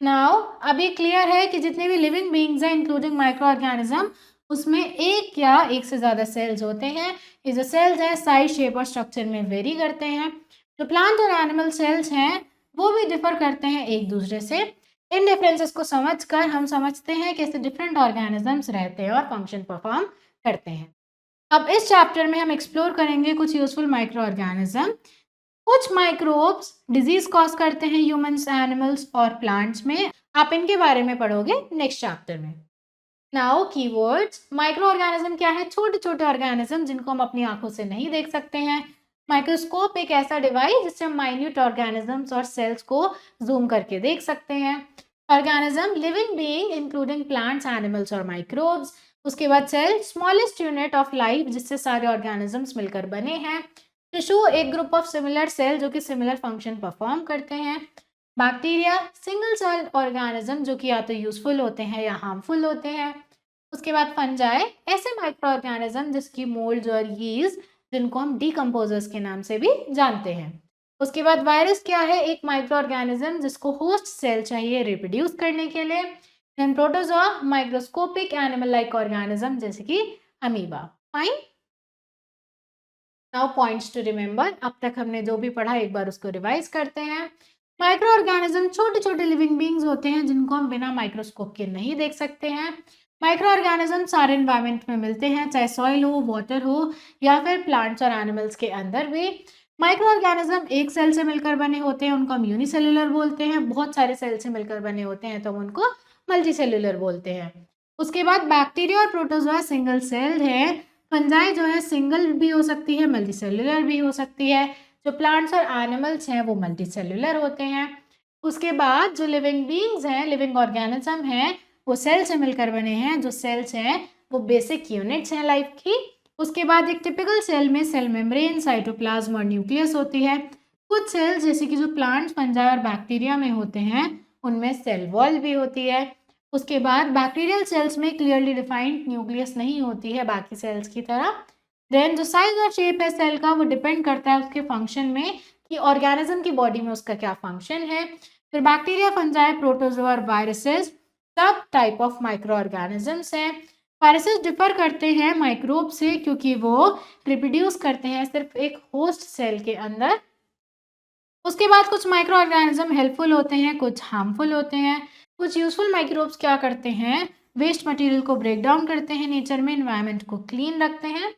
[SPEAKER 1] नाउ अब ये क्लियर है कि जितने भी लिविंग बीइंग्स हैं इंक्लूडिंग माइक्रो ऑर्गेनिज्म, उसमें एक या एक से ज़्यादा सेल्स होते हैं। ये जो सेल्स हैं साइज, शेप और स्ट्रक्चर में वेरी करते हैं। जो प्लांट और एनिमल सेल्स हैं वो भी डिफर करते हैं एक दूसरे से। इन डिफरेंसेस को समझकर हम समझते हैं कैसे डिफरेंट ऑर्गेनिजम्स रहते हैं और फंक्शन परफॉर्म करते हैं। अब इस चैप्टर में हम एक्सप्लोर करेंगे कुछ यूजफुल माइक्रो ऑर्गेनिज्म। कुछ माइक्रोब्स डिजीज कॉज करते हैं ह्यूमंस, एनिमल्स और प्लांट्स में। आप इनके बारे में पढ़ोगे नेक्स्ट चैप्टर में। Now keywords. माइक्रो ऑर्गेनिज्म क्या है? छोटे छोटे ऑर्गेनिज्म जिनको हम अपनी आंखों से नहीं देख सकते हैं। माइक्रोस्कोप एक ऐसा डिवाइस जिससे हम माइन्यूट ऑर्गेनिजम्स और सेल्स को जूम करके देख सकते हैं। Organism living being including plants, animals और माइक्रोब्स। उसके बाद cell, smallest unit of life जिससे सारे ऑर्गेनिजम्स मिलकर बने हैं। टिश्यू, एक ग्रुप ऑफ सिमिलर सेल जो कि सिमिलर फंक्शन परफॉर्म करते हैं। बैक्टीरिया, सिंगल सेल ऑर्गेनिज्म जो कि या तो यूजफुल होते हैं या हार्मफुल होते हैं। उसके बाद फंजाई, ऐसे माइक्रो ऑर्गेनिज्म जिसकी मोल्ड्स और यीस्ट जिनको हम डीकम्पोजर्स के नाम से भी जानते हैं। उसके बाद वायरस क्या है? एक माइक्रो ऑर्गेनिज्म जिसको होस्ट सेल चाहिए रिप्रोड्यूस करने के लिए। Then protozoa, microscopic animal like organism जैसे कि amoeba. Fine. Now points to remember. अब तक हमने जो भी पढ़ा एक बार उसको रिवाइज करते हैं। माइक्रो ऑर्गेनिज्म छोटे छोटे लिविंग बींग्स होते हैं जिनको हम बिना माइक्रोस्कोप के नहीं देख सकते हैं। माइक्रो ऑर्गेनिज्म सारे एनवायरनमेंट में मिलते हैं, चाहे सॉइल हो, वाटर हो या फिर प्लांट्स और एनिमल्स के अंदर भी। माइक्रो ऑर्गेनिज्म एक सेल से मिलकर बने होते हैं, उनको हम यूनिसेल्युलर बोलते हैं। बहुत सारे सेल से मिलकर बने होते हैं तो हम उनको मल्टीसेल्युलर बोलते हैं। उसके बाद बैक्टीरिया और प्रोटोजोआ सिंगल सेल्ड है। फंजाई जो है सिंगल भी हो सकती है, मल्टी सेल्युलर भी हो सकती है। जो प्लांट्स और एनिमल्स हैं वो मल्टी सेल्युलर होते हैं। उसके बाद जो लिविंग बींग्स हैं, लिविंग ऑर्गेनिज्म हैं, वो सेल से मिलकर बने हैं। जो सेल्स हैं वो बेसिक यूनिट्स हैं लाइफ की। उसके बाद एक टिपिकल सेल में सेल मेम्ब्रेन, साइटोप्लाज्म और न्यूक्लियस होती है। कुछ सेल्स जैसे कि जो प्लांट्स, फंजाई और बैक्टीरिया में होते हैं उनमें सेल वॉल भी होती है। उसके बाद बैक्टीरियल सेल्स में क्लियरली डिफाइंड न्यूक्लियस नहीं होती है बाकी सेल्स की तरह। देन जो साइज और शेप है सेल का वो डिपेंड करता है उसके फंक्शन में कि ऑर्गेनिज्म की बॉडी में उसका क्या फंक्शन है। फिर बैक्टीरिया, फंजाई, प्रोटोजोआ और वायरसेस सब टाइप ऑफ माइक्रो ऑर्गेनिजम्स हैं। वायरसेस डिफर करते हैं माइक्रोब से क्योंकि वो रिप्रोड्यूस करते हैं सिर्फ एक होस्ट सेल के अंदर। उसके बाद कुछ माइक्रो ऑर्गेनिज्म हेल्पफुल होते हैं, कुछ हार्मफुल होते हैं। कुछ यूजफुल माइक्रोब्स क्या करते हैं? वेस्ट मटेरियल को ब्रेक डाउन करते हैं नेचर में, एनवायरनमेंट को क्लीन रखते हैं।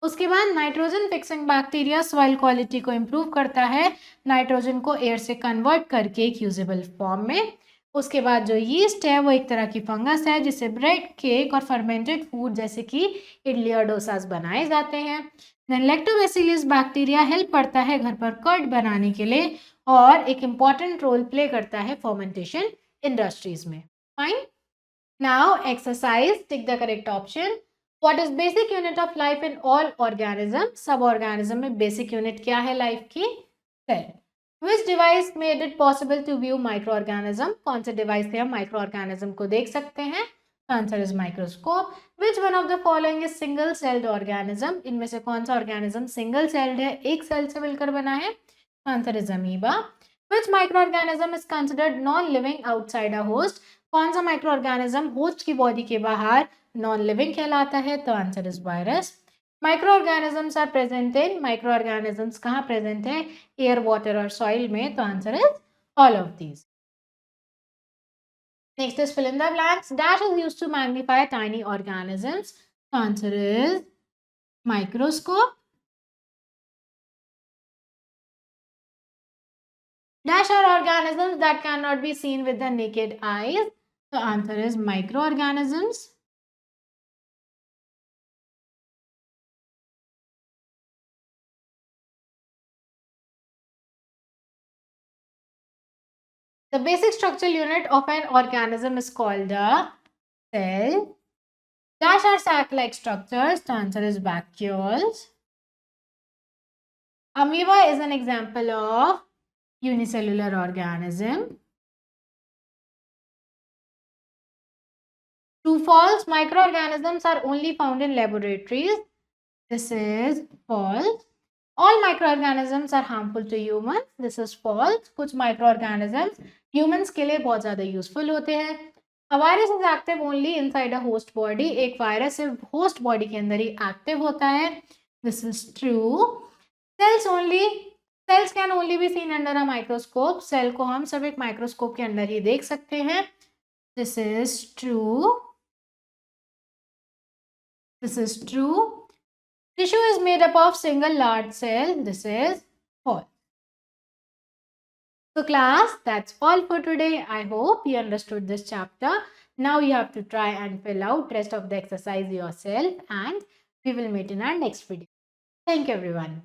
[SPEAKER 1] उसके बाद nitrogen fixing bacteria soil quality को इम्प्रूव करता है, नाइट्रोजन को एयर से कन्वर्ट करके एक यूजेबल फॉर्म में। उसके बाद जो यीस्ट है वो एक तरह की फंगस है जिससे ब्रेड, केक और फर्मेंटेड फूड जैसे कि इडली और डोसास बनाए जाते हैं। देन लैक्टोबैसिलस बैक्टीरिया हेल्प करता है घर पर कर्ड बनाने के लिए और एक इम्पॉर्टेंट रोल प्ले करता है फर्मेंटेशन इंडस्ट्रीज में। Fine. Now exercise, tick the correct option. What is basic unit of life in all organism? सब ऑर्गेनिज्म में बेसिक यूनिट क्या है लाइफ की? Cell. Which device made it possible to view micro organism? कौन से device से हम micro organism को देख सकते हैं? Answer is microscope. Which one of the following is single celled organism? इनमें से कौन सा ऑर्गेनिज्म सिंगल सेल्ड है, एक सेल से मिलकर बना है? Answer is amoeba. Which micro organism is considered non living outside a host? कौन सा माइक्रो ऑर्गेनिज्म होस्ट की बॉडी के बाहर नॉन लिविंग कहलाता है? तो answer is virus. Micro organisms are present in, micro organisms कहाँ प्रेजेंट है? एयर, वाटर और सॉइल में। तो answer is all of these. Next is fill in the blanks. Dash is used to magnify tiny organisms. The answer is microscope. Dash are organisms that cannot be seen with the naked eyes. The answer is microorganisms. The basic structural unit of an organism is called the cell. Dash are sac-like structures. The answer is vacuoles. Amoeba is an example of unicellular organism. True false, microorganisms are only found in laboratories. This is false. All microorganisms are harmful to humans. This is false. कुछ microorganisms humans के लिए बहुत ज़्यादा useful होते हैं. A virus is active only inside a host body. एक virus सिर्फ host body के अंदर ही active होता है. This is true. Cells can only be seen under a microscope. Cell को हम सिर्फ एक microscope के अंदर ही देख सकते हैं. This is true. This is true. Tissue is made up of single large cell. This is false. So class, that's all for today. I hope you understood this chapter. Now you have to try and fill out rest of the exercise yourself, and we will meet in our next video. Thank you everyone.